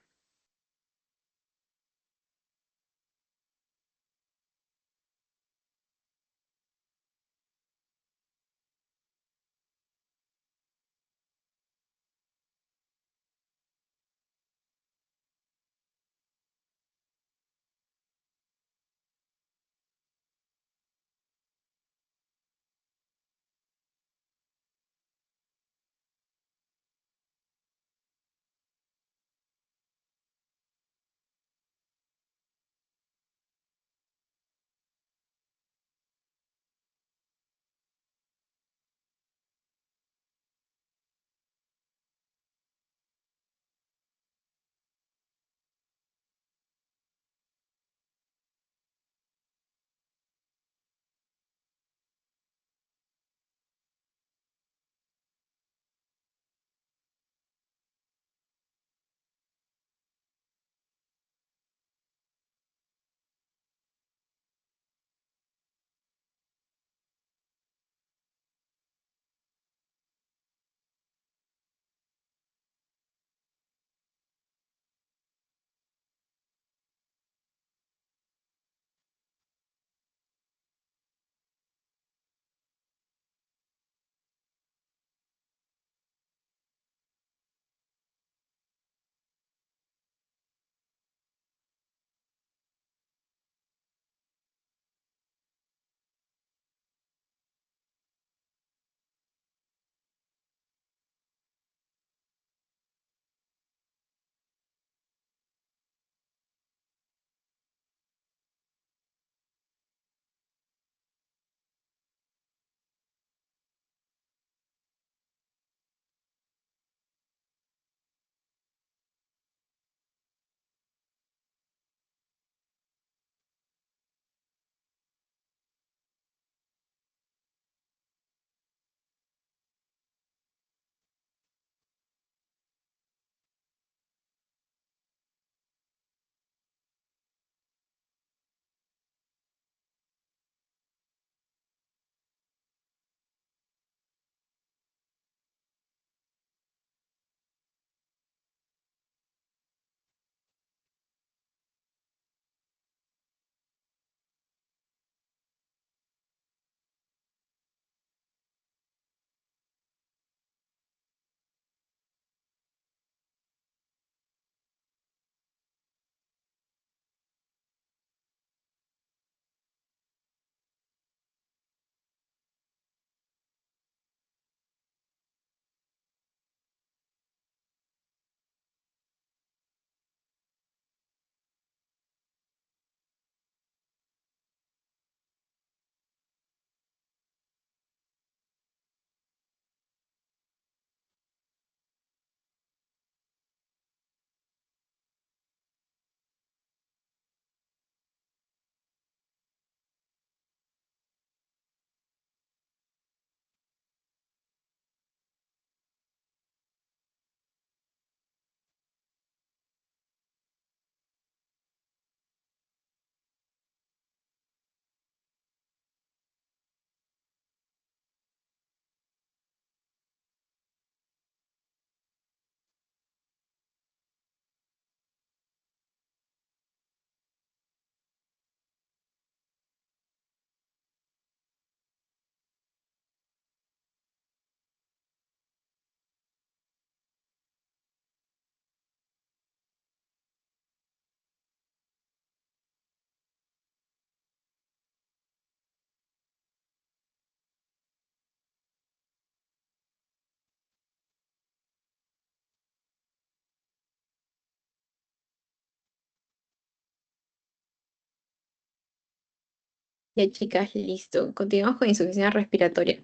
Ya, chicas, listo. Continuamos con insuficiencia respiratoria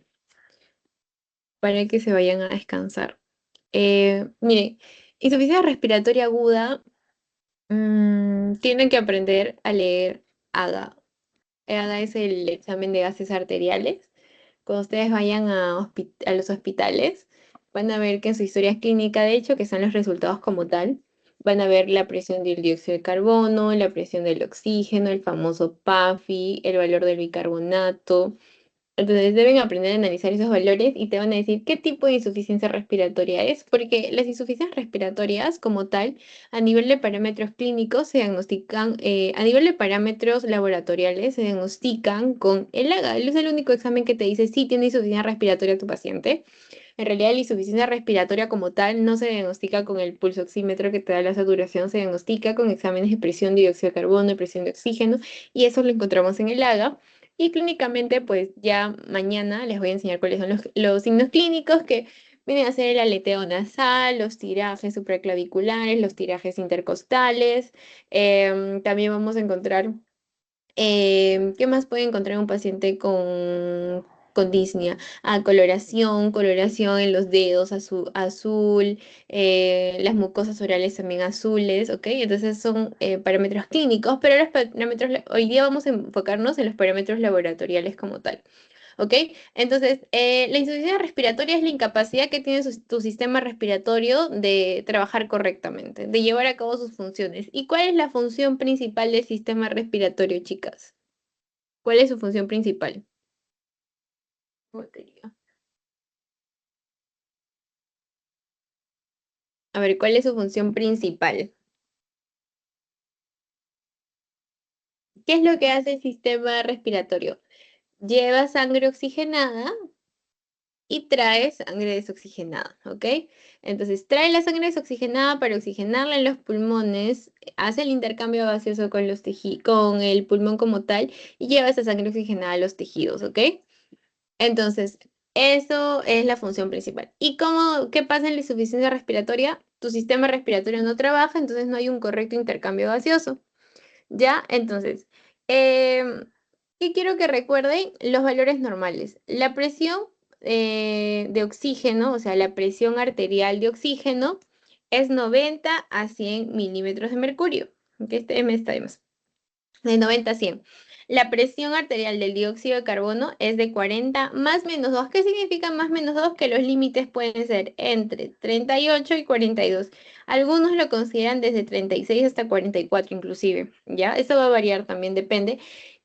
para que se vayan a descansar. Miren, insuficiencia respiratoria aguda, tienen que aprender a leer AGA. AGA es el examen de gases arteriales. Cuando ustedes vayan a los hospitales, van a ver que en su historia clínica, de hecho, que son los resultados como tal, van a ver la presión del dióxido de carbono, la presión del oxígeno, el famoso PAFI, el valor del bicarbonato. Entonces deben aprender a analizar esos valores y te van a decir qué tipo de insuficiencia respiratoria es, porque las insuficiencias respiratorias como tal, a nivel de parámetros clínicos se diagnostican, a nivel de parámetros laboratoriales se diagnostican con el AGA. Es el único examen que te dice si tiene insuficiencia respiratoria tu paciente. En realidad la insuficiencia respiratoria como tal no se diagnostica con el pulso oxímetro que te da la saturación, se diagnostica con exámenes de presión de dióxido de carbono y presión de oxígeno, y eso lo encontramos en el AGA. Y clínicamente, pues ya mañana les voy a enseñar cuáles son los signos clínicos que vienen a ser el aleteo nasal, los tirajes supraclaviculares, los tirajes intercostales. También vamos a encontrar, ¿qué más puede encontrar un paciente con disnea? Coloración en los dedos azul, las mucosas orales también azules, ¿ok? Entonces son parámetros clínicos, pero hoy día vamos a enfocarnos en los parámetros laboratoriales como tal. ¿Ok? Entonces, la insuficiencia respiratoria es la incapacidad que tiene tu sistema respiratorio de trabajar correctamente, de llevar a cabo sus funciones. ¿Y cuál es la función principal del sistema respiratorio, chicas? ¿Cuál es su función principal? Batería. A ver, ¿cuál es su función principal? ¿Qué es lo que hace el sistema respiratorio? Lleva sangre oxigenada y trae sangre desoxigenada, ¿ok? Entonces trae la sangre desoxigenada para oxigenarla en los pulmones, hace el intercambio gaseoso con con el pulmón como tal y lleva esa sangre oxigenada a los tejidos, ¿ok? Entonces, eso es la función principal. ¿Y qué pasa en la insuficiencia respiratoria? Tu sistema respiratorio no trabaja, entonces no hay un correcto intercambio gaseoso. ¿Ya? Entonces, em, ¿qué quiero que recuerden? Los valores normales. La presión de oxígeno, o sea, la presión arterial de oxígeno es 90 a 100 milímetros de mercurio. Que este M está de más. De 90 a 100. La presión arterial del dióxido de carbono es de 40 más menos 2. ¿Qué significa más menos 2? Que los límites pueden ser entre 38 y 42. Algunos lo consideran desde 36 hasta 44 inclusive, ¿ya? Eso va a variar también, depende.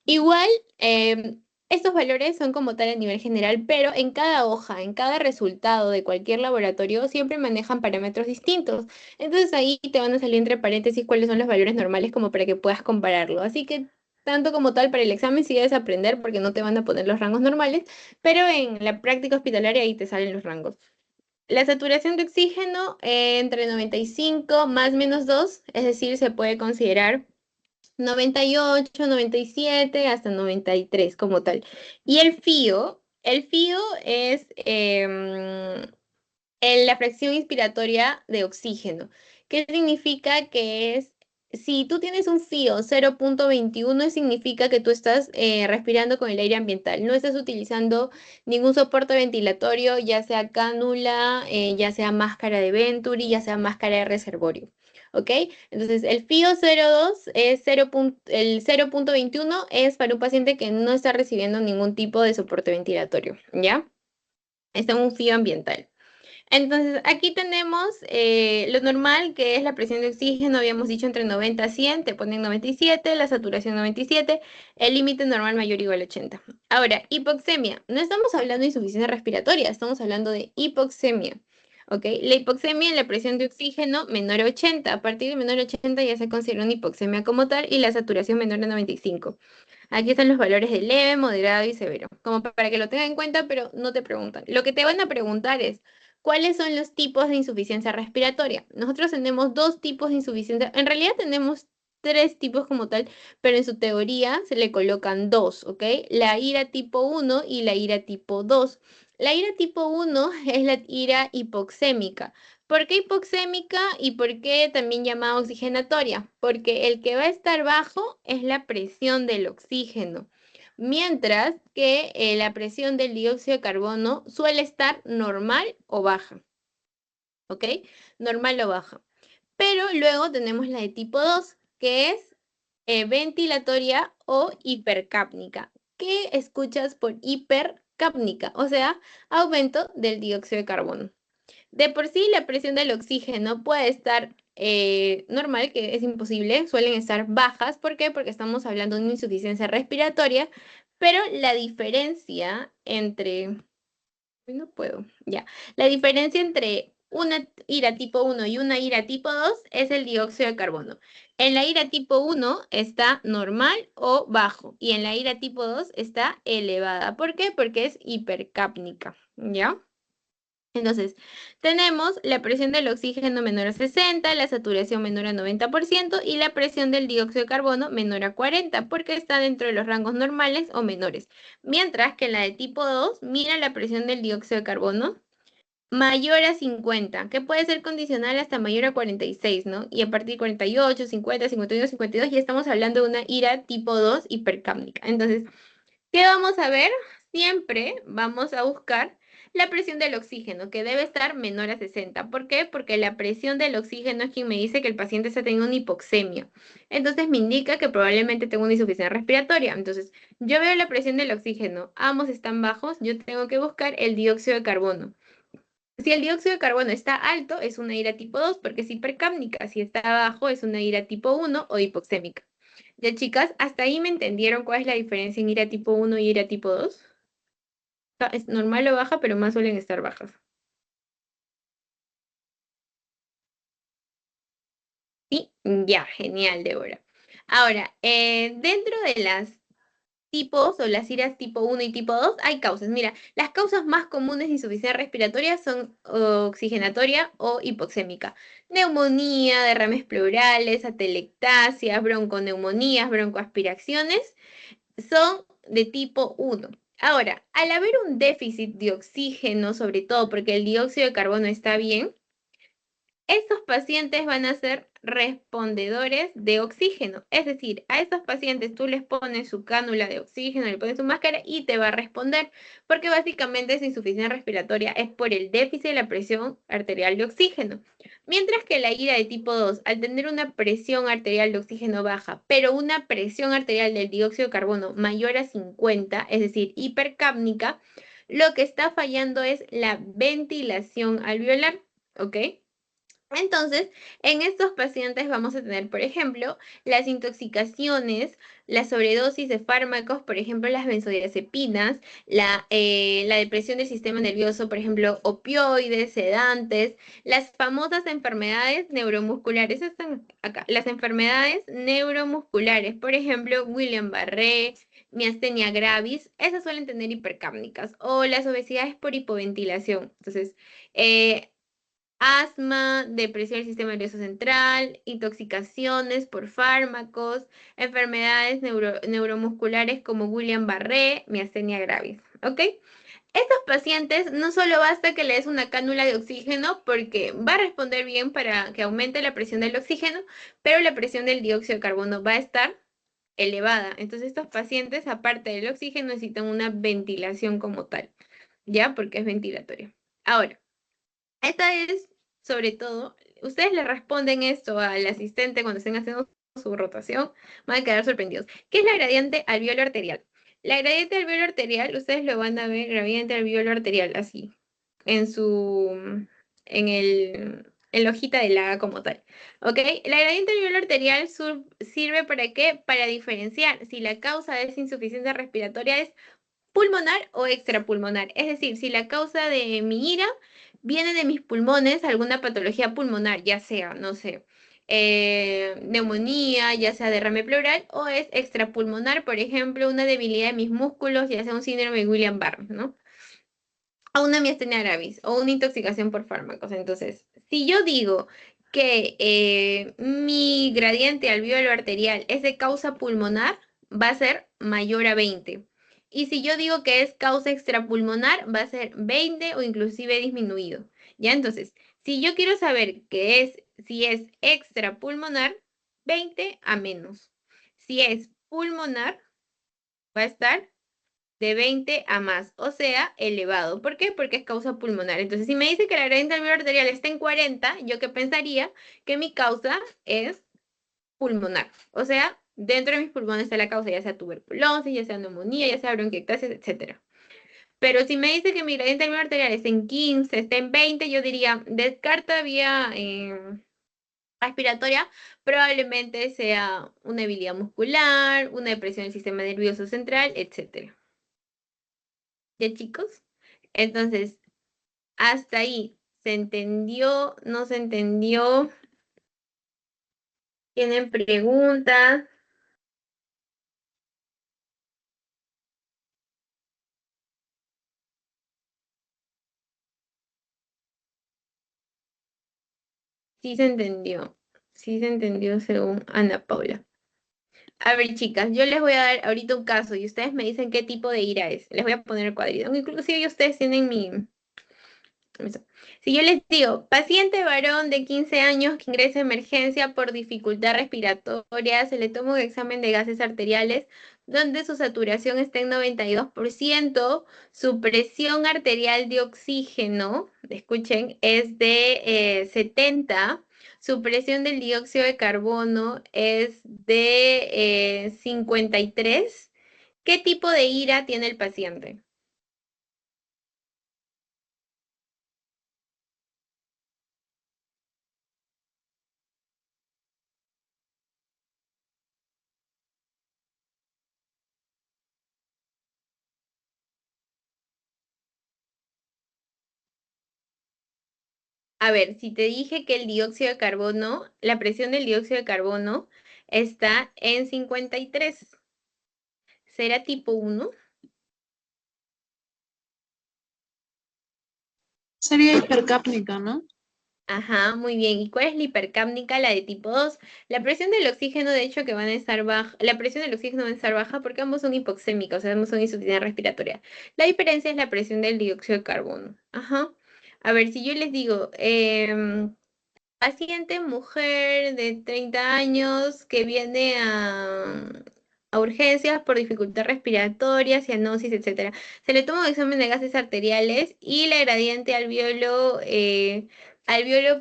Igual, estos valores son como tal a nivel general, pero en cada hoja, en cada resultado de cualquier laboratorio, siempre manejan parámetros distintos. Entonces ahí te van a salir entre paréntesis cuáles son los valores normales como para que puedas compararlo. Así que tanto como tal para el examen sí debes aprender porque no te van a poner los rangos normales, pero en la práctica hospitalaria ahí te salen los rangos. La saturación de oxígeno entre 95 más menos 2, es decir, se puede considerar 98, 97 hasta 93 como tal. Y el FIO es la fracción inspiratoria de oxígeno. ¿Qué significa que es? Si tú tienes un FIO 0.21, significa que tú estás respirando con el aire ambiental. No estás utilizando ningún soporte ventilatorio, ya sea cánula, ya sea máscara de Venturi, ya sea máscara de reservorio. ¿Ok? Entonces, el FIO 0.2 es 0. El 0.21 es para un paciente que no está recibiendo ningún tipo de soporte ventilatorio, ¿ya? Está en un FIO ambiental. Entonces, aquí tenemos lo normal, que es la presión de oxígeno, habíamos dicho entre 90 a 100, te ponen 97, la saturación 97, el límite normal mayor o igual a 80. Ahora, hipoxemia. No estamos hablando de insuficiencia respiratoria, estamos hablando de hipoxemia. ¿Ok? La hipoxemia, la presión de oxígeno menor a 80. A partir de menor a 80 ya se considera una hipoxemia como tal y la saturación menor a 95. Aquí están los valores de leve, moderado y severo, como para que lo tengan en cuenta, pero no te preguntan. Lo que te van a preguntar es, ¿cuáles son los tipos de insuficiencia respiratoria? Nosotros tenemos dos tipos de insuficiencia, en realidad tenemos tres tipos como tal, pero en su teoría se le colocan dos, ¿ok? La ira tipo 1 y la ira tipo 2. La ira tipo 1 es la ira hipoxémica. ¿Por qué hipoxémica y por qué también llamada oxigenatoria? Porque el que va a estar bajo es la presión del oxígeno. mientras que la presión del dióxido de carbono suele estar normal o baja, ¿ok? Normal o baja. Pero luego tenemos la de tipo 2, que es ventilatoria o hipercápnica. ¿Qué escuchas por hipercápnica? O sea, aumento del dióxido de carbono. De por sí, la presión del oxígeno puede estar normal, que es imposible, suelen estar bajas. ¿Por qué? Porque estamos hablando de una insuficiencia respiratoria, pero la diferencia entre... No puedo, ya. La diferencia entre una ira tipo 1 y una ira tipo 2 es el dióxido de carbono. En la ira tipo 1 está normal o bajo y en la ira tipo 2 está elevada. ¿Por qué? Porque es hipercápnica, ¿ya? Entonces, tenemos la presión del oxígeno menor a 60, la saturación menor a 90% y la presión del dióxido de carbono menor a 40, porque está dentro de los rangos normales o menores. Mientras que en la de tipo 2, mira la presión del dióxido de carbono mayor a 50, que puede ser condicional hasta mayor a 46, ¿no? Y a partir de 48, 50, 51, 52, ya estamos hablando de una ira tipo 2 hipercápnica. Entonces, ¿qué vamos a ver? Siempre vamos a buscar la presión del oxígeno, que debe estar menor a 60. ¿Por qué? Porque la presión del oxígeno es quien me dice que el paciente está teniendo una hipoxemia. Entonces me indica que probablemente tengo una insuficiencia respiratoria. Entonces, yo veo la presión del oxígeno, ambos están bajos, yo tengo que buscar el dióxido de carbono. Si el dióxido de carbono está alto, es una ira tipo 2 porque es hipercápnica. Si está bajo, es una ira tipo 1 o hipoxémica. Ya, chicas, ¿hasta ahí me entendieron cuál es la diferencia en ira tipo 1 y ira tipo 2? Es normal o baja, pero más suelen estar bajas. Sí, ya, genial, Débora. Ahora, dentro de las tipos o las iras tipo 1 y tipo 2 hay causas. Mira, las causas más comunes de insuficiencia respiratoria son oxigenatoria o hipoxémica. Neumonía, derrames pleurales, atelectasias, bronconeumonías, broncoaspiraciones son de tipo 1. Ahora, al haber un déficit de oxígeno, sobre todo porque el dióxido de carbono está bien, estos pacientes van a ser respondedores de oxígeno. Es decir, a estos pacientes tú les pones su cánula de oxígeno, le pones su máscara y te va a responder, porque básicamente esa insuficiencia respiratoria es por el déficit de la presión arterial de oxígeno. Mientras que la ira de tipo 2, al tener una presión arterial de oxígeno baja, pero una presión arterial del dióxido de carbono mayor a 50, es decir, hipercápnica, lo que está fallando es la ventilación alveolar, ¿ok? Entonces, en estos pacientes vamos a tener, por ejemplo, las intoxicaciones, la sobredosis de fármacos, por ejemplo, las benzodiazepinas, la depresión del sistema nervioso, por ejemplo, opioides, sedantes, las famosas enfermedades neuromusculares, están acá, las enfermedades neuromusculares, por ejemplo, Guillain-Barré, miastenia gravis, esas suelen tener hipercápnicas, o las obesidades por hipoventilación. Entonces, asma, depresión del sistema nervioso central, intoxicaciones por fármacos, enfermedades neuromusculares como Guillain-Barré, miastenia gravis, ¿ok? Estos pacientes no solo basta que le des una cánula de oxígeno porque va a responder bien para que aumente la presión del oxígeno, pero la presión del dióxido de carbono va a estar elevada. Entonces estos pacientes, aparte del oxígeno, necesitan una ventilación como tal, ¿ya? Porque es ventilatoria. Ahora, esta es, sobre todo, ustedes le responden esto al asistente cuando estén haciendo su rotación, van a quedar sorprendidos. ¿Qué es la gradiente alveolo arterial? La gradiente alveolo arterial, ustedes lo van a ver, gradiente alveolo arterial, así, en su, en la hojita de la como tal. ¿Ok? La gradiente alveolo arterial sirve para qué? Para diferenciar si la causa de esa insuficiencia respiratoria es pulmonar o extrapulmonar. Es decir, si la causa de mi ira viene de mis pulmones, alguna patología pulmonar, ya sea, no sé, neumonía, ya sea derrame pleural, o es extrapulmonar, por ejemplo, una debilidad de mis músculos, ya sea un síndrome de Guillain-Barré, ¿no? O una miastenia gravis, o una intoxicación por fármacos. Entonces, si yo digo que mi gradiente alveolo arterial es de causa pulmonar, va a ser mayor a 20. Y si yo digo que es causa extrapulmonar, va a ser 20 o inclusive disminuido. ¿Ya? Entonces, si yo quiero saber si es extrapulmonar, 20 a menos. Si es pulmonar, va a estar de 20 a más, o sea, elevado. ¿Por qué? Porque es causa pulmonar. Entonces, si me dice que la gradiente alveolar arterial está en 40, ¿yo qué pensaría? Que mi causa es pulmonar. O sea, dentro de mis pulmones está la causa, ya sea tuberculosis, ya sea neumonía, ya sea bronquiectasis, etcétera. Pero si me dice que mi gradiente alveolar arterial está en 15, está en 20, yo diría, descarta vía respiratoria, probablemente sea una debilidad muscular, una depresión del sistema nervioso central, etcétera. ¿Ya, chicos? Entonces, hasta ahí, ¿se entendió? ¿No se entendió? ¿Tienen preguntas? Sí se entendió según Ana Paula. A ver, chicas, yo les voy a dar ahorita un caso y ustedes me dicen qué tipo de ira es. Les voy a poner el cuadrito. Inclusive ustedes tienen mi, eso. Si yo les digo, paciente varón de 15 años que ingresa a emergencia por dificultad respiratoria, se le toma un examen de gases arteriales donde su saturación está en 92%, su presión arterial de oxígeno, escuchen, es de 70, su presión del dióxido de carbono es de 53. ¿Qué tipo de ira tiene el paciente? A ver, si te dije que el dióxido de carbono, la presión del dióxido de carbono está en 53. ¿Será tipo 1? Sería hipercápnica, ¿no? Ajá, muy bien. ¿Y cuál es la hipercápnica? La de tipo 2. La presión del oxígeno, de hecho, que van a estar baja. La presión del oxígeno va a estar baja porque ambos son hipoxémicos, o sea, ambos son insuficiencia respiratoria. La diferencia es la presión del dióxido de carbono. Ajá. A ver, si yo les digo, paciente mujer de 30 años que viene a urgencias por dificultad respiratoria, cianosis, etcétera. Se le toma un examen de gases arteriales y la gradiente alveolo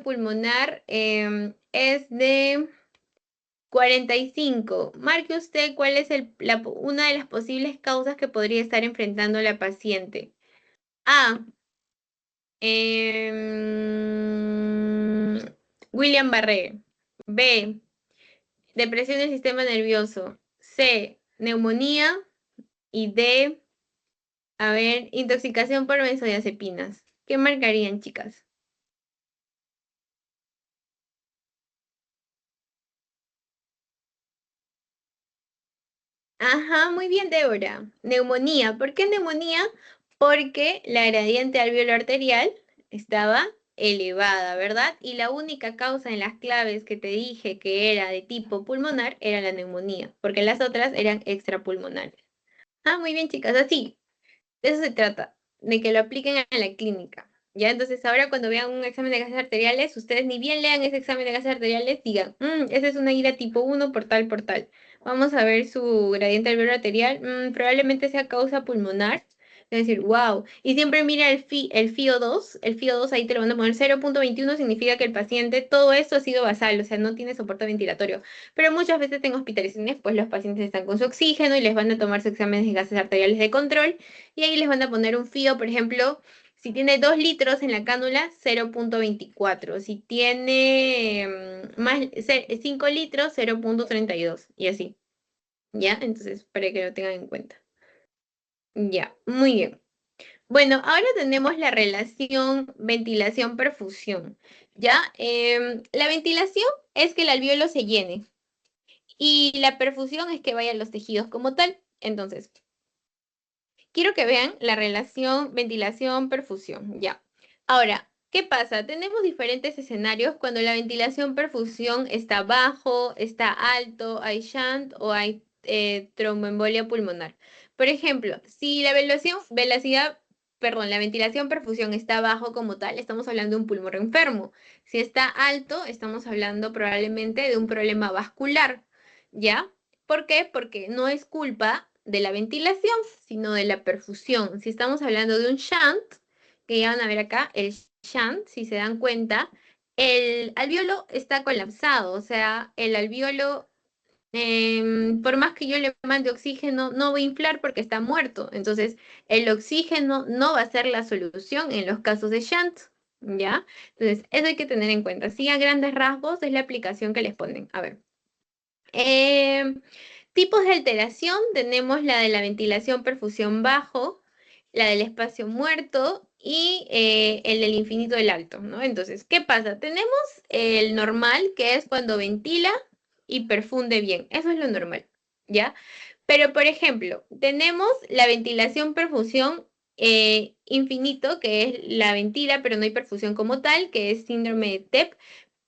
pulmonar es de 45. Marque usted cuál es una de las posibles causas que podría estar enfrentando la paciente. A. William Barré. B. Depresión del sistema nervioso. C. Neumonía. Y D. A ver, intoxicación por benzodiazepinas. ¿Qué marcarían, chicas? Ajá, muy bien, Débora. Neumonía. ¿Por qué neumonía? Porque la gradiente alveolar arterial estaba elevada, ¿verdad? Y la única causa en las claves que te dije que era de tipo pulmonar era la neumonía, porque las otras eran extrapulmonares. Ah, muy bien, chicas. Así, de eso se trata, de que lo apliquen en la clínica. Ya, entonces ahora cuando vean un examen de gases arteriales, ustedes ni bien lean ese examen de gases arteriales, digan, esa es una ira tipo 1 por tal, por tal. Vamos a ver su gradiente alveolar arterial, probablemente sea causa pulmonar. Es decir, wow. Y siempre mira el FIO2, el FIO2 ahí te lo van a poner 0.21, significa que el paciente, todo esto ha sido basal, o sea, no tiene soporte ventilatorio. Pero muchas veces en hospitalizaciones, pues los pacientes están con su oxígeno y les van a tomar su examen de gases arteriales de control y ahí les van a poner un FIO, por ejemplo, si tiene 2 litros en la cánula, 0.24. Si tiene 5 litros, 0.32. Y así. ¿Ya? Entonces, para que lo tengan en cuenta. Ya, muy bien. Bueno, ahora tenemos la relación ventilación-perfusión. ¿Ya? La ventilación es que el alveolo se llene y la perfusión es que vaya a los tejidos como tal. Entonces, quiero que vean la relación ventilación-perfusión, ya. Ahora, ¿qué pasa? Tenemos diferentes escenarios cuando la ventilación-perfusión está bajo, está alto, hay shunt o hay tromboembolia pulmonar. Por ejemplo, si la ventilación-perfusión está bajo como tal, estamos hablando de un pulmón enfermo. Si está alto, estamos hablando probablemente de un problema vascular, ¿ya? ¿Por qué? Porque no es culpa de la ventilación, sino de la perfusión. Si estamos hablando de un shunt, que ya van a ver acá, el shunt, si se dan cuenta, el alveolo está colapsado, o sea, el alveolo, por más que yo le mande oxígeno, no va a inflar porque está muerto. Entonces, el oxígeno no va a ser la solución en los casos de shunt, ¿ya? Entonces, eso hay que tener en cuenta. Sí, a grandes rasgos es la aplicación que les ponen. A ver. Tipos de alteración, tenemos la de la ventilación perfusión bajo, la del espacio muerto y el del infinito del alto, ¿no? Entonces, ¿qué pasa? Tenemos el normal, que es cuando ventila y perfunde bien. Eso es lo normal, ¿ya? Pero, por ejemplo, tenemos la ventilación perfusión infinito, que es la ventila, pero no hay perfusión como tal, que es síndrome de TEP.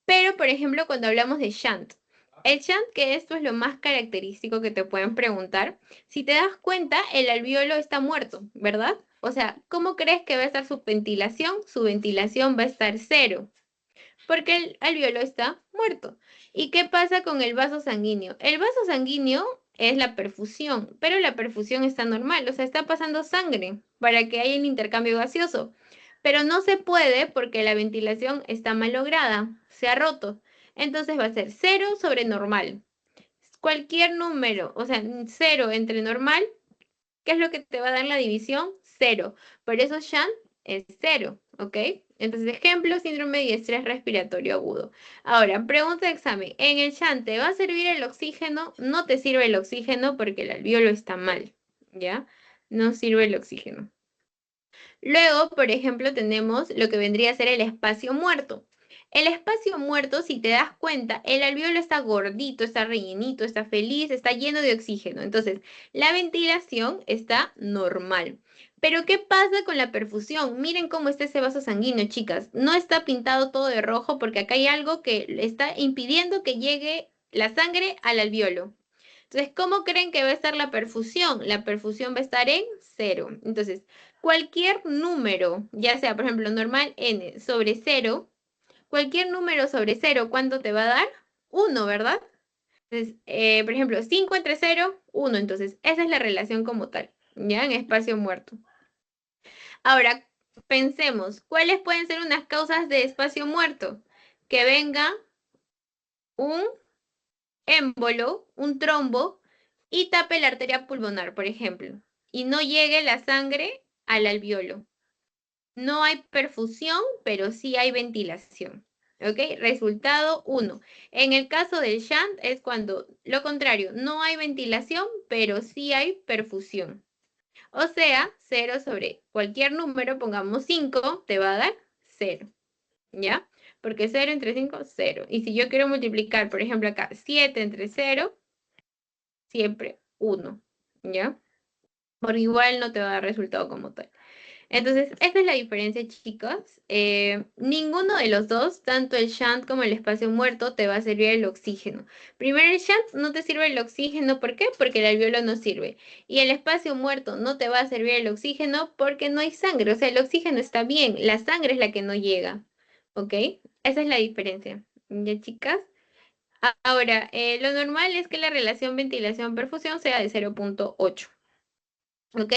Pero, por ejemplo, cuando hablamos de shunt, el shunt, que esto es lo más característico que te pueden preguntar, si te das cuenta, el alveolo está muerto, ¿verdad? O sea, ¿cómo crees que va a estar su ventilación? Su ventilación va a estar cero, porque el alveolo está muerto. ¿Y qué pasa con el vaso sanguíneo? El vaso sanguíneo es la perfusión, pero la perfusión está normal, o sea, está pasando sangre para que haya un intercambio gaseoso. Pero no se puede porque la ventilación está mal lograda, se ha roto. Entonces va a ser cero sobre normal. Cualquier número, o sea, cero entre normal, ¿qué es lo que te va a dar la división? Cero. Por eso Shan es cero, ¿ok? Entonces, ejemplo, síndrome de estrés respiratorio agudo. Ahora, pregunta de examen. ¿En el Shan te va a servir el oxígeno? No te sirve el oxígeno porque el alveolo está mal, ¿ya? No sirve el oxígeno. Luego, por ejemplo, tenemos lo que vendría a ser el espacio muerto. El espacio muerto, si te das cuenta, el alveolo está gordito, está rellenito, está feliz, está lleno de oxígeno. Entonces, la ventilación está normal. Pero, ¿qué pasa con la perfusión? Miren cómo está ese vaso sanguíneo, chicas. No está pintado todo de rojo porque acá hay algo que está impidiendo que llegue la sangre al alveolo. Entonces, ¿cómo creen que va a estar la perfusión? La perfusión va a estar en cero. Entonces, cualquier número, ya sea, por ejemplo, normal n sobre cero, cualquier número sobre cero, ¿cuánto te va a dar? 1, ¿verdad? Entonces, por ejemplo, 5 entre 0, 1. Entonces, esa es la relación como tal, ¿ya? En espacio muerto. Ahora, pensemos, ¿cuáles pueden ser unas causas de espacio muerto? Que venga un émbolo, un trombo, y tape la arteria pulmonar, por ejemplo, y no llegue la sangre al alveolo. No hay perfusión, pero sí hay ventilación. ¿Ok? Resultado 1. En el caso del shunt es cuando lo contrario, no hay ventilación, pero sí hay perfusión. O sea, 0 sobre cualquier número, pongamos 5, te va a dar 0. ¿Ya? Porque 0 entre 5, 0. Y si yo quiero multiplicar, por ejemplo, acá 7 entre 0, siempre 1. ¿Ya? Por igual no te va a dar resultado como tal. Entonces, esa es la diferencia, chicos. Ninguno de los dos, tanto el shunt como el espacio muerto, te va a servir el oxígeno. Primero, el shunt no te sirve el oxígeno, ¿por qué? Porque el alveolo no sirve. Y el espacio muerto no te va a servir el oxígeno porque no hay sangre. O sea, el oxígeno está bien, la sangre es la que no llega. ¿Ok? Esa es la diferencia. ¿Ya, chicas? Ahora, lo normal es que la relación ventilación-perfusión sea de 0,8. ¿Ok?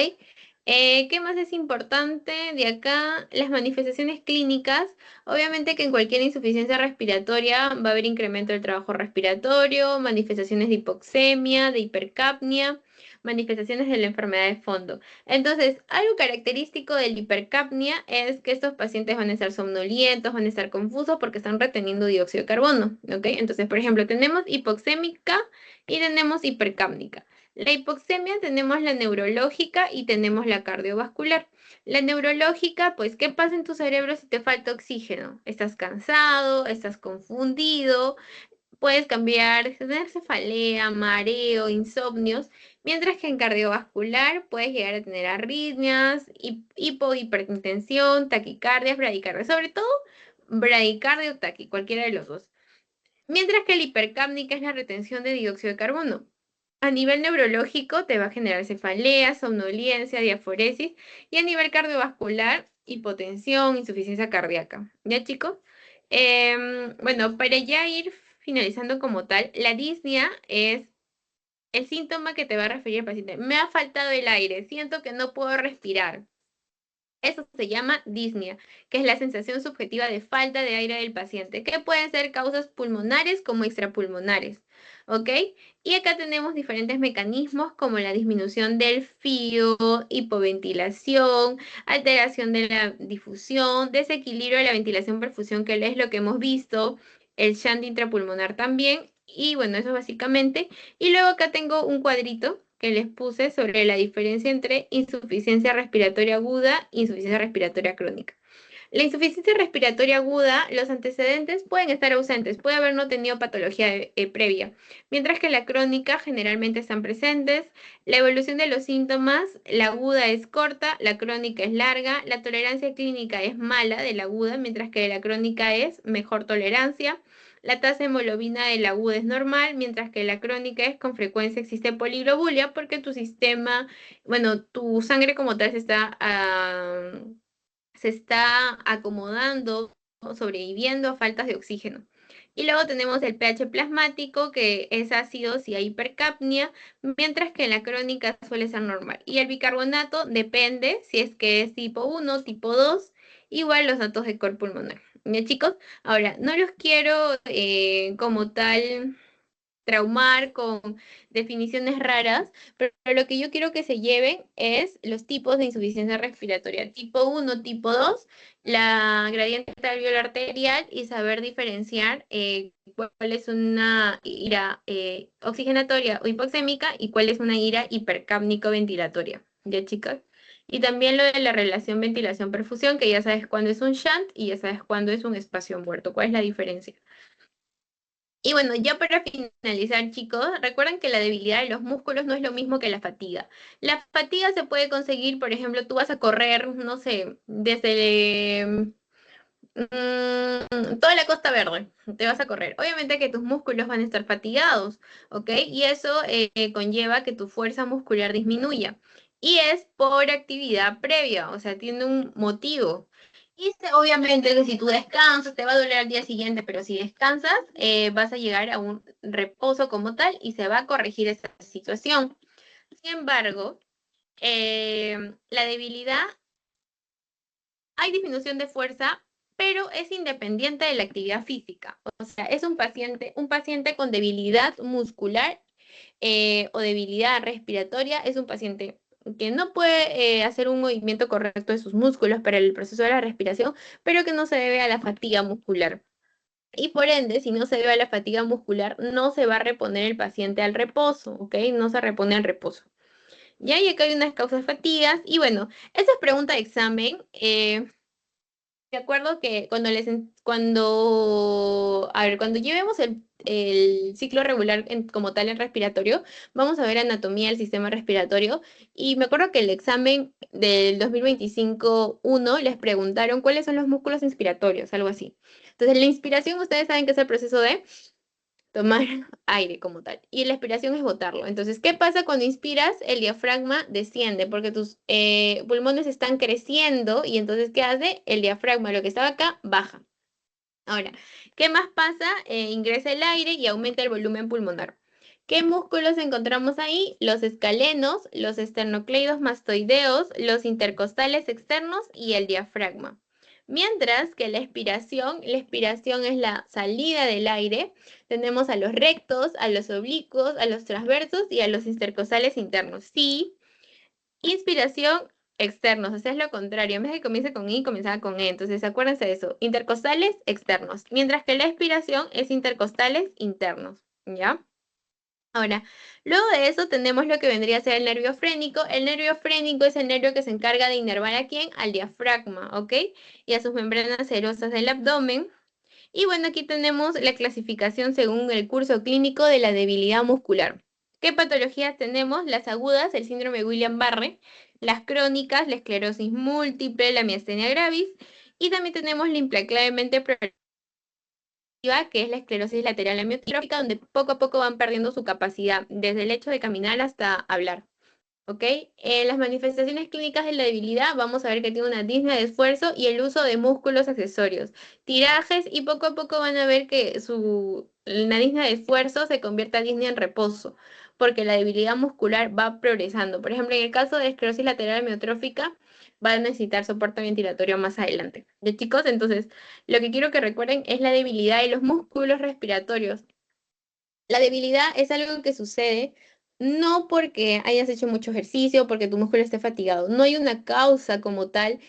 ¿Qué más es importante de acá? Las manifestaciones clínicas. Obviamente que en cualquier insuficiencia respiratoria va a haber incremento del trabajo respiratorio, manifestaciones de hipoxemia, de hipercapnia, manifestaciones de la enfermedad de fondo. Entonces, algo característico de la hipercapnia es que estos pacientes van a estar somnolientos, van a estar confusos porque están reteniendo dióxido de carbono. ¿Ok? Entonces, por ejemplo, tenemos hipoxémica y tenemos hipercápnica. La hipoxemia tenemos la neurológica y tenemos la cardiovascular. La neurológica, pues, ¿qué pasa en tu cerebro si te falta oxígeno? Estás cansado, estás confundido, puedes cambiar, tener cefalea, mareo, insomnios, mientras que en cardiovascular puedes llegar a tener arritmias, hipohipertensión, taquicardia, bradicardia, sobre todo bradicardia o taqui, cualquiera de los dos. Mientras que la hipercápnica es la retención de dióxido de carbono. A nivel neurológico te va a generar cefalea, somnolencia, diaforesis y a nivel cardiovascular, hipotensión, insuficiencia cardíaca. ¿Ya, chicos? Bueno, para ya ir finalizando como tal, la disnea es el síntoma que te va a referir el paciente. Me ha faltado el aire, siento que no puedo respirar. Eso se llama disnea, que es la sensación subjetiva de falta de aire del paciente, que pueden ser causas pulmonares como extrapulmonares, ¿ok? Y acá tenemos diferentes mecanismos como la disminución del fío, hipoventilación, alteración de la difusión, desequilibrio de la ventilación-perfusión, que es lo que hemos visto, el shunt intrapulmonar también, y bueno, eso básicamente. Y luego acá tengo un cuadrito que les puse sobre la diferencia entre insuficiencia respiratoria aguda e insuficiencia respiratoria crónica. La insuficiencia respiratoria aguda, los antecedentes pueden estar ausentes, puede haber no tenido patología previa, mientras que la crónica generalmente están presentes. La evolución de los síntomas, la aguda es corta, la crónica es larga, la tolerancia clínica es mala de la aguda, mientras que de la crónica es mejor tolerancia. La tasa de hemoglobina de la aguda es normal, mientras que la crónica es con frecuencia existe poliglobulia porque tu sistema, bueno, tu sangre como tal se está acomodando, sobreviviendo a faltas de oxígeno. Y luego tenemos el pH plasmático, que es ácido si hay hipercapnia, mientras que en la crónica suele ser normal. Y el bicarbonato depende si es que es tipo 1, tipo 2, igual los datos de core pulmonar. ¿Ya, chicos? Ahora, no los quiero como tal traumar con definiciones raras, pero lo que yo quiero que se lleven es los tipos de insuficiencia respiratoria, tipo 1, tipo 2, la gradiente alveolar arterial y saber diferenciar cuál es una ira oxigenatoria o hipoxémica y cuál es una ira hipercápnico-ventilatoria. ¿Ya, chicas? Y también lo de la relación ventilación-perfusión, que ya sabes cuándo es un shunt y ya sabes cuándo es un espacio muerto. ¿Cuál es la diferencia? Y bueno, ya para finalizar, chicos, recuerden que la debilidad de los músculos no es lo mismo que la fatiga. La fatiga se puede conseguir, por ejemplo, tú vas a correr, no sé, desde toda la Costa Verde, te vas a correr. Obviamente que tus músculos van a estar fatigados, ¿ok? Y eso conlleva que tu fuerza muscular disminuya. Y es por actividad previa, o sea, tiene un motivo. Y obviamente que si tú descansas, te va a doler al día siguiente, pero si descansas, vas a llegar a un reposo como tal y se va a corregir esa situación. Sin embargo, la debilidad, hay disminución de fuerza, pero es independiente de la actividad física. O sea, es un paciente con debilidad muscular o debilidad respiratoria, es un paciente que no puede hacer un movimiento correcto de sus músculos para el proceso de la respiración, pero que no se debe a la fatiga muscular. Y por ende, si no se debe a la fatiga muscular, no se va a reponer el paciente al reposo, ¿ok? No se repone al reposo. Ya, y acá hay unas causas de fatigas. Y bueno, esa es pregunta de examen. De acuerdo que cuando llevemos el ciclo regular como tal en respiratorio, vamos a ver anatomía del sistema respiratorio. Y me acuerdo que el examen del 2025-1 les preguntaron cuáles son los músculos inspiratorios, algo así. Entonces, la inspiración, ustedes saben que es el proceso de tomar aire como tal. Y la expiración es botarlo. Entonces, ¿qué pasa cuando inspiras? El diafragma desciende porque tus pulmones están creciendo y entonces, ¿qué hace? El diafragma, lo que estaba acá, baja. Ahora, ¿qué más pasa? Ingresa el aire y aumenta el volumen pulmonar. ¿Qué músculos encontramos ahí? Los escalenos, los esternocleidos mastoideos, los intercostales externos y el diafragma. Mientras que la expiración es la salida del aire. Tenemos a los rectos, a los oblicuos, a los transversos y a los intercostales internos. Sí, inspiración externos, o sea, es lo contrario. En vez de que comience con I, comenzaba con E. Entonces, acuérdense de eso. Intercostales externos. Mientras que la expiración es intercostales internos. ¿Ya? Ahora, luego de eso tenemos lo que vendría a ser el nervio frénico. El nervio frénico es el nervio que se encarga de inervar a quién? Al diafragma, ¿ok? Y a sus membranas serosas del abdomen. Y bueno, aquí tenemos la clasificación según el curso clínico de la debilidad muscular. ¿Qué patologías tenemos? Las agudas, el síndrome de Guillain-Barré, las crónicas, la esclerosis múltiple, la miastenia gravis, y también tenemos la implacablemente progresiva, que es la esclerosis lateral amiotrófica, donde poco a poco van perdiendo su capacidad, desde el hecho de caminar hasta hablar. ¿Ok? En las manifestaciones clínicas de la debilidad vamos a ver que tiene una disnea de esfuerzo y el uso de músculos accesorios, tirajes y poco a poco van a ver que la disnea de esfuerzo se convierte a disnea en reposo. porque la debilidad muscular va progresando. Por ejemplo, en el caso de esclerosis lateral amiotrófica, va a necesitar soporte ventilatorio más adelante. ¿Ya, chicos? Entonces, lo que quiero que recuerden es la debilidad de los músculos respiratorios. La debilidad es algo que sucede no porque hayas hecho mucho ejercicio, porque tu músculo esté fatigado. No hay una causa como tal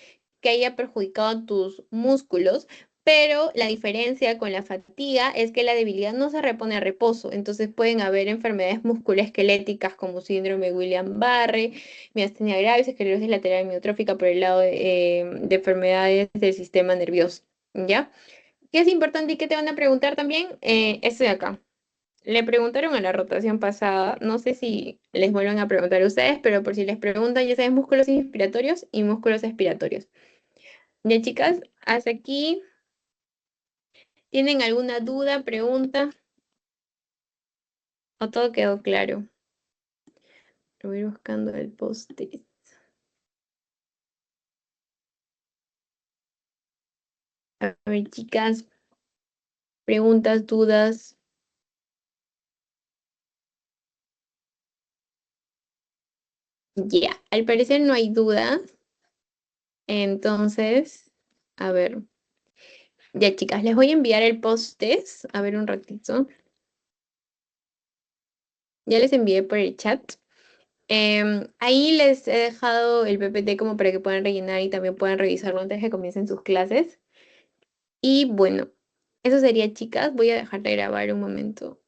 que haya perjudicado a tus músculos, pero la diferencia con la fatiga es que la debilidad no se repone a reposo. Entonces pueden haber enfermedades musculoesqueléticas como síndrome de Guillain-Barré, miastenia gravis, esclerosis lateral amiotrófica por el lado de enfermedades del sistema nervioso. ¿Ya? ¿Qué es importante y qué te van a preguntar también? Esto de acá. Le preguntaron a la rotación pasada, no sé si les vuelven a preguntar a ustedes, pero por si les preguntan, ya saben, músculos inspiratorios y músculos expiratorios. Ya, chicas, hasta aquí, ¿tienen alguna duda, pregunta? ¿O todo quedó claro? Voy a ir buscando el post-it. A ver, chicas, preguntas, dudas. Ya, al parecer no hay dudas. Entonces, a ver. Ya, chicas, les voy a enviar el post-it. A ver un ratito. Ya les envié por el chat. Ahí les he dejado el PPT como para que puedan rellenar y también puedan revisarlo antes de que comiencen sus clases. Y bueno, eso sería, chicas. Voy a dejar de grabar un momento.